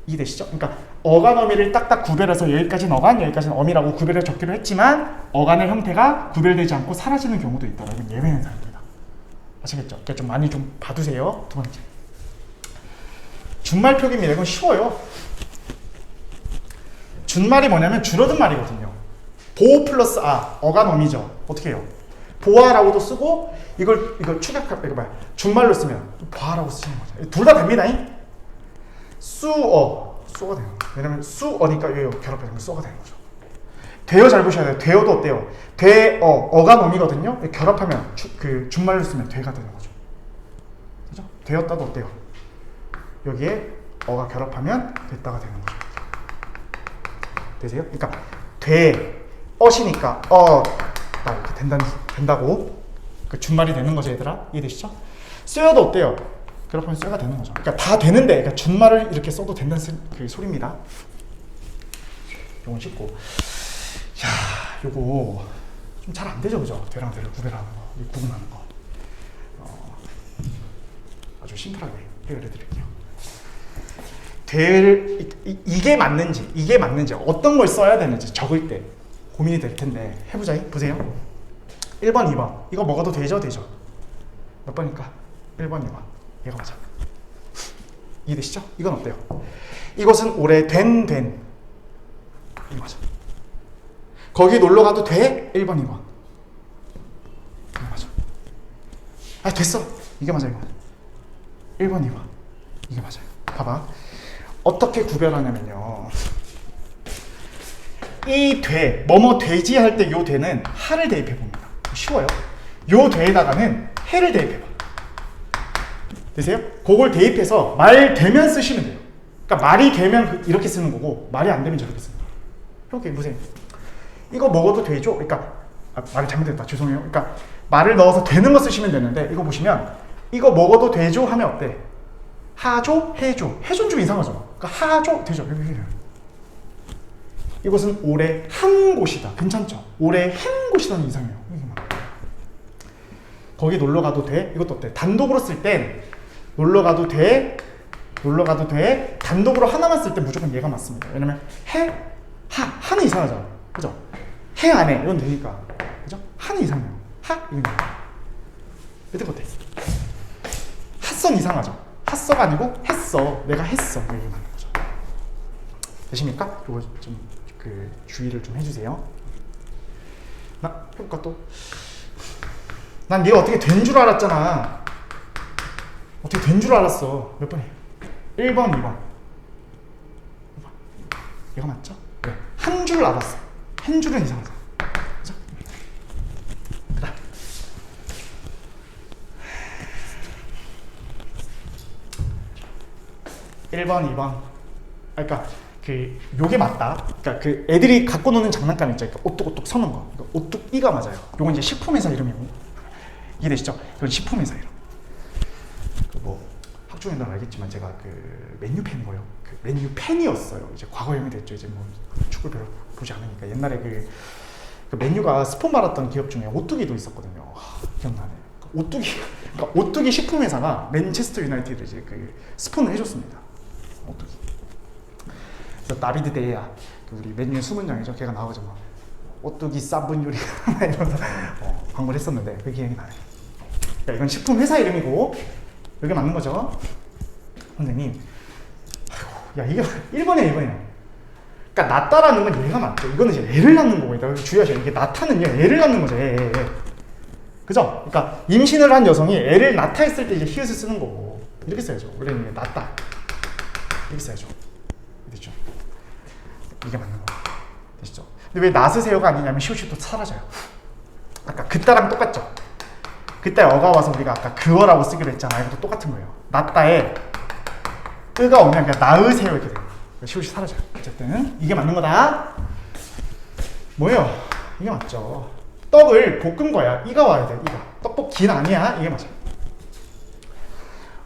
이해되시죠? 그러니까 어간어미를 딱딱 구별해서 여기까지는 어간, 여기까지는 어미라고 구별해 적기로 했지만 어간의 형태가 구별되지 않고 사라지는 경우도 있다. 이건 예외 현상입니다. 아시겠죠? 그러니까 좀 많이 좀 봐두세요. 두 번째. 준말 표기입니다. 이건 쉬워요. 준말이 뭐냐면 줄어든 말이거든요. 보 플러스 아, 어간어미죠. 어떻게 해요? 보아라고도 쓰고 이걸 축약할 이거 봐요. 준말로 쓰면 보아라고 쓰시는 거죠. 둘 다 됩니다. 수어가 되는 거예요. 왜냐면 수어니까 여기 결합해서 수어가 되는 거죠. 되어 잘 보셔야 돼요. 되어도 어때요? 어가 놈이거든요. 결합하면 그 준말로 쓰면 되가 되는 거죠. 그죠? 되었다도 어때요? 여기에 어가 결합하면 됐다가 되는 거죠. 되세요? 그러니까 어시니까 이렇게 된다고 그 준말이 되는 거죠, 얘들아. 이해되시죠? 쇠어도 어때요? 결합하면 쇠가 되는 거죠. 그러니까 다 되는데, 그러니까 준말을 이렇게 써도 된다는 그 소리입니다. 요건 쉽고, 야, 요거 좀 잘 안 되죠, 그죠? 되랑 되를 구별하는 거, 구분하는 거. 아주 심플하게 해결해 드릴게요. 이게 맞는지 어떤 걸 써야 되는지 적을 때 고민이 될 텐데 해보자. 보세요. 1번, 2번 이거 먹어도 되죠? 몇 번일까? 1번, 2번 얘가 맞아. 이해되시죠? 이건 어때요? 이것은 오래된 이거 맞아. 거기 놀러가도 돼? 1번, 2번 이거 맞아. 아 됐어. 이게 맞아. 이거 맞아. 1번, 2번 이게 맞아요. 봐봐. 어떻게 구별하냐면요. 이 뭐뭐 되지 할 때 요 되는 하를 대입해 봅니다. 쉬워요. 요 되에다가는 해를 대입해 봐. 되세요? 그걸 대입해서 말 되면 쓰시면 돼요. 그러니까 말이 되면 이렇게 쓰는 거고 말이 안 되면 저렇게 쓰는 거예요. 이렇게 보세요. 이거 먹어도 되죠? 그러니까 말이 잘못됐다. 죄송해요. 그러니까 말을 넣어서 되는 거 쓰시면 되는데 이거 보시면 이거 먹어도 되죠? 하면 어때? 하죠? 해죠? 해줘는 좀 이상하죠? 그러니까 하죠? 되죠? 이것은 오래 한 곳이다. 괜찮죠? 오래 한 곳이다는 이상해요. 거기 놀러 가도 돼? 이것도 어때? 단독으로 쓸 땐 놀러 가도 돼? 단독으로 하나만 쓸 때 무조건 얘가 맞습니다. 왜냐면 하는 이상하잖아. 그죠? 해 안 해? 이건 되니까. 그죠? 하는 이상해요. 이건 이거 어때? 핫선 이상하죠? 핫서가 아니고 했어. 내가 했어. 이게 맞는 거죠. 되십니까? 이거 좀 주의를 좀 해주세요. 나 해볼까 또? 난 네가 어떻게 된 줄 알았잖아. 어떻게 된 줄 알았어. 몇 번이에요? 1번, 2번. 얘가 맞죠? 네. 한 줄 알았어. 한 줄은 이상하죠. 그죠? 그다음 1번, 2번. 그러니까 요게 맞다. 그러니까 그 애들이 갖고 노는 장난감 있죠. 그러니까 오뚝오뚝 서는 거. 그러니까 오뚝이가 맞아요. 요건 이제 식품회사 이름이고. 이해되시죠? 이건 식품회사 이름. 뭐 학종에는 알겠지만 제가 맨유팬이고요. 맨유팬이었어요. 이제 과거형이 됐죠. 이제 뭐 축구를 별로 보지 않으니까. 옛날에 그 맨유가 스폰 받았던 기업 중에 오뚜기도 있었거든요. 기억나네. 그러니까 오뚜기 식품회사가 맨체스터 유나이티드 이제 스폰을 해줬습니다. 오뚜기. 그래서 나비드 데야 우리 맨유의 수문장이죠. 걔가 나오죠. 막 오뚜기 싸분 요리 이러면서 광고를 했었는데 그 기억이 나네. 그러니까 이건 식품 회사 이름이고 여기 맞는 거죠. 선생님. 야 이게 1번이야 1번이야. 그러니까 낳다라는 건 얘가 맞죠. 이거는 이제 애를 낳는 거고 주의하셔야 이게 낳다는요 애를 낳는 거죠. 애. 그죠? 그러니까 임신을 한 여성이 애를 낳다 했을 때 이제 히읗을 쓰는 거고 이렇게 써야죠. 원래는 낳다 이렇게 써야죠. 되죠? 이게 맞는 거 되시죠? 근데 왜 나으세요가 아니냐면 시옷이 또 사라져요. 아까 그따랑 똑같죠? 그때 어가 와서 우리가 아까 그어라고 쓰기로 했잖아요. 이것도 똑같은 거예요. 낫다에 으가 오면 그냥 나으세요 이렇게 돼요. 시옷이 사라져요. 어쨌든 이게 맞는 거다. 뭐예요? 이게 맞죠. 떡을 볶은 거야. 이가 와야 돼. 이가. 떡볶이는 아니야. 이게 맞아.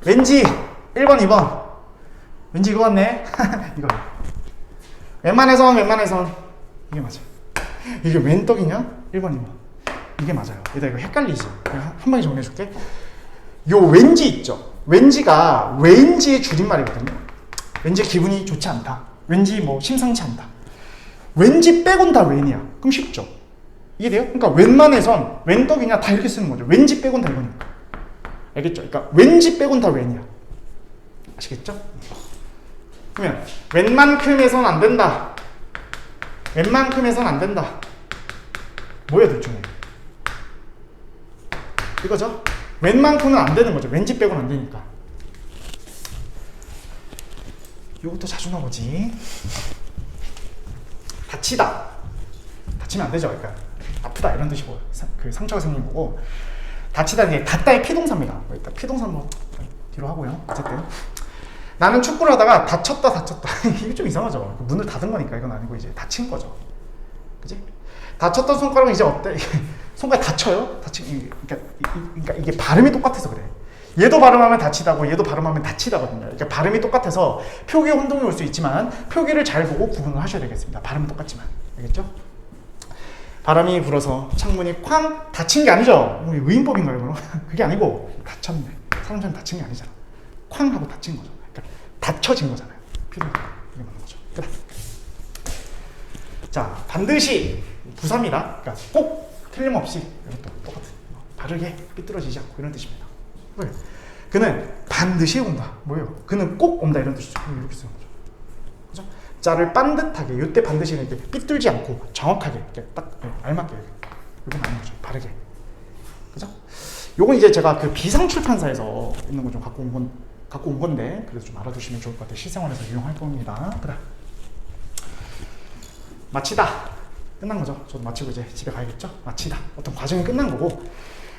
왠지 1번, 2번. 왠지 이거 같네. 이거. 웬만해선. 이게 맞아. 이게 웬 떡이냐? 1번, 2번. 이게 맞아요. 얘들아 이거 헷갈리지? 내가 한 방에 정리해줄게. 요 왠지 있죠? 왠지가 왠지의 줄임말이거든요. 왠지 기분이 좋지 않다. 왠지 뭐 심상치 않다. 왠지 빼곤 다 웬이야. 그럼 쉽죠? 이해돼요? 그러니까 웬만해선 웬 떡이냐 다 이렇게 쓰는 거죠. 왠지 빼곤 다 이거니까. 알겠죠? 그러니까 왠지 빼곤 다 웬이야. 아시겠죠? 그러면 웬만큼에선 안 된다. 웬만큼에선 안 된다. 뭐야 둘 중에? 이거죠? 웬만큼은 안 되는 거죠. 왠지 빼곤 안 되니까. 요것도 자주 나오지. 다치다. 다치면 안 되죠. 그러니까 아프다 이런 뜻이고 그 상처가 생긴 거고. 다치다는 게 닿다의 피동사입니다. 일단 피동사 뭐 뒤로 하고요. 어쨌든 나는 축구를 하다가 다쳤다. 이게 좀 이상하죠. 문을 닫은 거니까 이건 아니고 이제 다친 거죠. 그지? 다쳤던 손가락은 이제 어때? 손가락 다쳐요? 그러니까 이게 발음이 똑같아서 그래. 얘도 발음하면 다치다고 얘도 발음하면 다치다거든요. 그러니까 발음이 똑같아서 표기 혼동이 올 수 있지만 표기를 잘 보고 구분을 하셔야 되겠습니다. 발음은 똑같지만. 알겠죠? 바람이 불어서 창문이 쾅 닫힌 게 아니죠. 의인법인가요? 그럼? 그게 아니고 닫혔네. 사람처럼 닫힌 게 아니잖아. 쾅 하고 닫힌 거죠. 그러니까 닫혀진 거잖아요. 피로가 이게 맞는 거죠. 그래. 자, 반드시 부사입니다. 그러니까 꼭 틀림없이 이것도 똑같은 바르게 삐뚤어지지 않고 이런 뜻입니다. 왜? 그는 반드시 온다. 뭐예요? 그는 꼭 온다 이런 뜻이죠. 이렇게 쓰는 거죠. 그죠? 자를 반듯하게 이때 반드시는 이렇게 삐뚤지 않고 정확하게 이렇게 딱 알맞게 이렇게 맞는 거죠. 바르게. 그죠? 요건 이제 제가 그 비상출판사에서 있는 거 좀 갖고 온 건데 그래서 좀 알아두시면 좋을 것 같아요. 실생활에서 이용할 겁니다. 그래. 마치다. 끝난 거죠. 저도 마치고 이제 집에 가야겠죠? 마치다. 어떤 과정이 끝난 거고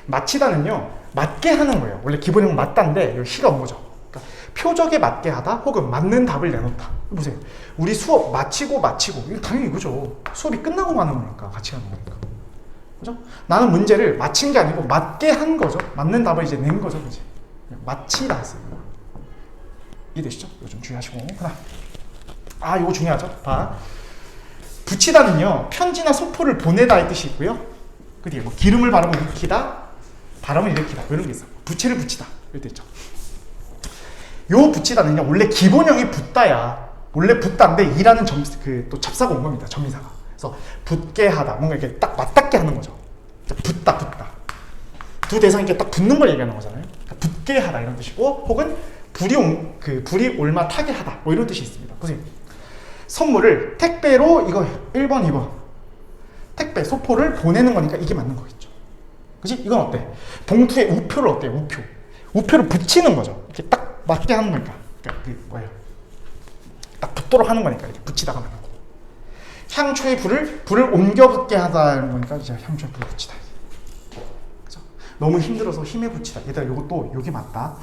마치다는요. 맞게 하는 거예요. 원래 기본형은 맞다인데 여기 시가 온 거죠. 그러니까 표적에 맞게 하다 혹은 맞는 답을 내놓다. 보세요. 우리 수업 마치고 이거 당연히 이거죠. 수업이 끝나고 마는 거니까 같이 하는 거니까. 그죠? 나는 문제를 마친 게 아니고 맞게 한 거죠. 맞는 답을 이제 낸 거죠. 그지? 마치다 했어요. 이해되시죠? 이거 좀 주의하시고. 하나. 이거 중요하죠? 봐. 붙이다는요. 편지나 소포를 보내다의 뜻이 있고요. 그 뒤에 뭐 기름을 바르면 일으키다, 바람을 일으키다 이런 게 있어요. 부채를 붙이다 이럴 때 있죠. 요 붙이다는요. 원래 기본형이 붙다야. 원래 붙다인데 이라는 또 찹사가 온 겁니다. 점미사가. 그래서 붙게 하다. 뭔가 이렇게 딱 맞닿게 하는 거죠. 붙다. 두 대상이 이렇게 딱 붙는 걸 얘기하는 거잖아요. 그러니까 붙게 하다 이런 뜻이고 혹은 불이 올마타게 하다 뭐 이런 뜻이 있습니다. 보세요. 선물을 택배로 이거 1번, 2번 택배, 소포를 보내는 거니까 이게 맞는 거겠죠. 그치? 이건 어때? 봉투에 우표를 어때요? 우표를 붙이는 거죠. 이렇게 딱 맞게 하는 거니까. 그러니까 그게 뭐예요? 딱 붙도록 하는 거니까 이렇게 붙이다가 맞는 거고. 향초에 불을 옮겨 붙게 하다는 거니까 이제 향초에 불을 붙이다. 그죠? 너무 힘들어서 힘에 붙이다. 얘들아 이것도 여기 맞다.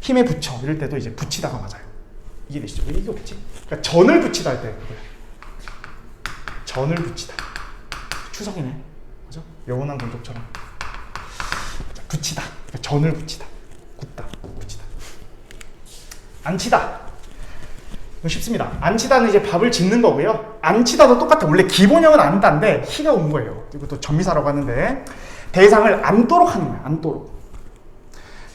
힘에 붙여 이럴 때도 이제 붙이다가 맞아요. 이해되시죠? 왜 이게 없지? 그러니까 전을 붙이다 할 때 그거예요. 전을 붙이다. 추석이네. 그죠? 영원한 공족처럼. 붙이다. 그러니까 전을 붙이다. 굽다. 붙이다. 안치다. 이거 쉽습니다. 안치다는 이제 밥을 짓는 거고요. 안치다도 똑같아. 원래 기본형은 안다인데 희가 온 거예요. 이것도 전미사라고 하는데 대상을 안도록 하는 거예요. 안도록.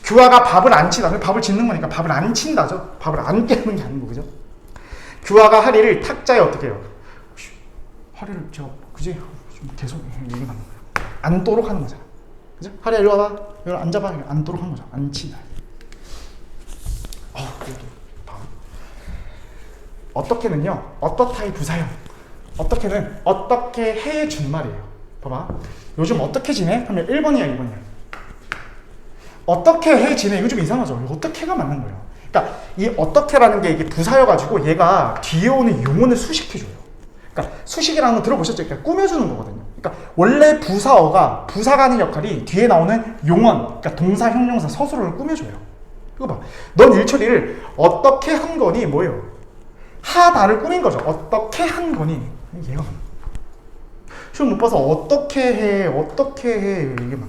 규화가 밥을 안 치다. 밥을 짓는 거니까 밥을 안 친다죠. 밥을 안게 하는 게 아니고, 그죠? 규화가 하리를 탁자에 어떻게 해요? 하리를 제가, 그지? 좀 계속 얘기 나는 거예요. 앉도록 하는 거잖아. 그죠? 하리야, 이리 와봐. 여기 앉아봐. 앉도록 하는 거죠. 앉히다. 어떻게는요, 어떻다의 부사형. 어떻게는 어떻게 해 준 말이에요. 봐봐. 요즘 어떻게 지내? 하면 1번이야, 2번이야. 어떻게 해 지내? 이거 좀 이상하죠? 어떻게가 맞는 거예요. 그러니까 이 어떻게라는 게 이게 부사여가지고 얘가 뒤에 오는 용언을 수식해줘요. 그러니까 수식이라는 거 들어보셨죠? 그러니까 꾸며주는 거거든요. 그러니까 원래 부사어가 부사가 하는 역할이 뒤에 나오는 용언, 그러니까 동사, 형용사, 서술어를 꾸며줘요. 이거 봐. 넌 일처리를 어떻게 한 거니 뭐예요? 하다를 꾸민 거죠. 어떻게 한 거니? 얘가 시험 못 봐서 어떻게 해 이게 막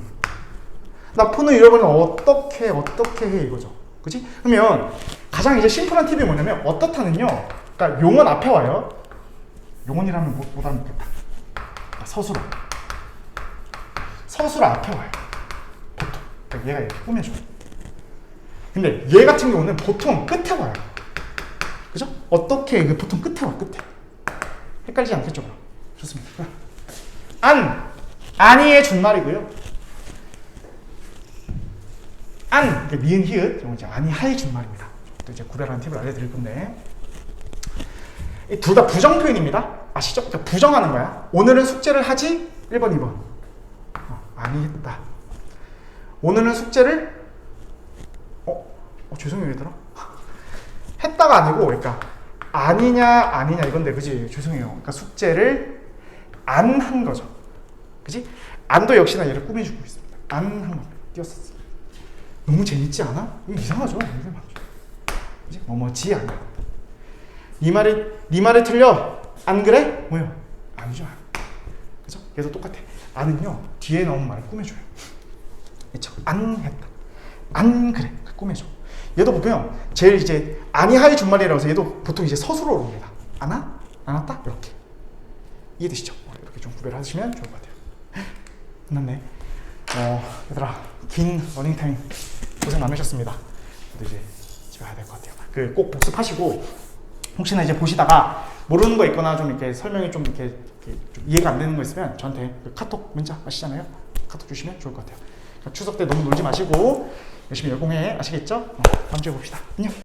나 폰을 잃어버리면 어떻게 해 이거죠. 그치? 그러면 가장 이제 심플한 팁이 뭐냐면 어떻다는요. 그러니까 용언 앞에 와요. 용언이라면 못 알아먹겠다. 서술어. 서술어 앞에 와요. 보통. 그러니까 얘가 이렇게 꾸며줘. 근데 얘 같은 경우는 보통 끝에 와요. 그죠? 어떻게 보통 끝에 와 끝에. 헷갈리지 않겠죠? 좋습니다. 아니의 준말이고요. 니은 히읗 이건 이제 아니하의 준말입니다. 또 이제 구별하는 팁을 알려드릴 건데 둘 다 부정 표현입니다. 아시죠? 그러니까 부정하는 거야. 오늘은 숙제를 하지 1번 2번 아니 했다. 오늘은 숙제를 죄송해요 얘들아 했다가 아니고 그러니까 아니냐 이건데 그지? 죄송해요. 그러니까 숙제를 안 한 거죠. 그지? 안도 역시나 얘를 꾸며주고 있습니다. 안 한 겁니다. 띄었었어. 너무 재밌지 않아? 이거 이상하죠? 그지? 뭐지 않아. 네 말이 틀려. 안 그래? 뭐요? 아니죠. 그죠? 얘도 똑같아. 안은요 뒤에 나오는 말을 꾸며줘요. 그렇죠? 안 했다. 안 그래. 꾸며줘. 얘도 보면 제일 이제 아니하의 준말이라고 해서 얘도 보통 이제 서술어로 옵니다. 안 왔다? 이렇게. 이해되시죠? 이렇게 좀 구별하시면 좋을 것 같아요. 끝났네. 얘들아 긴 러닝타임 고생 많으셨습니다. 저도 이제 집에 가야 될 것 같아요. 꼭 복습하시고 혹시나 이제 보시다가 모르는 거 있거나 좀 이렇게 설명이 좀 이렇게 좀 이해가 안 되는 거 있으면 저한테 카톡 문자 아시잖아요. 카톡 주시면 좋을 것 같아요. 그러니까 추석 때 너무 놀지 마시고 열심히 열공해. 아시겠죠? 다음 주에 봅시다. 안녕.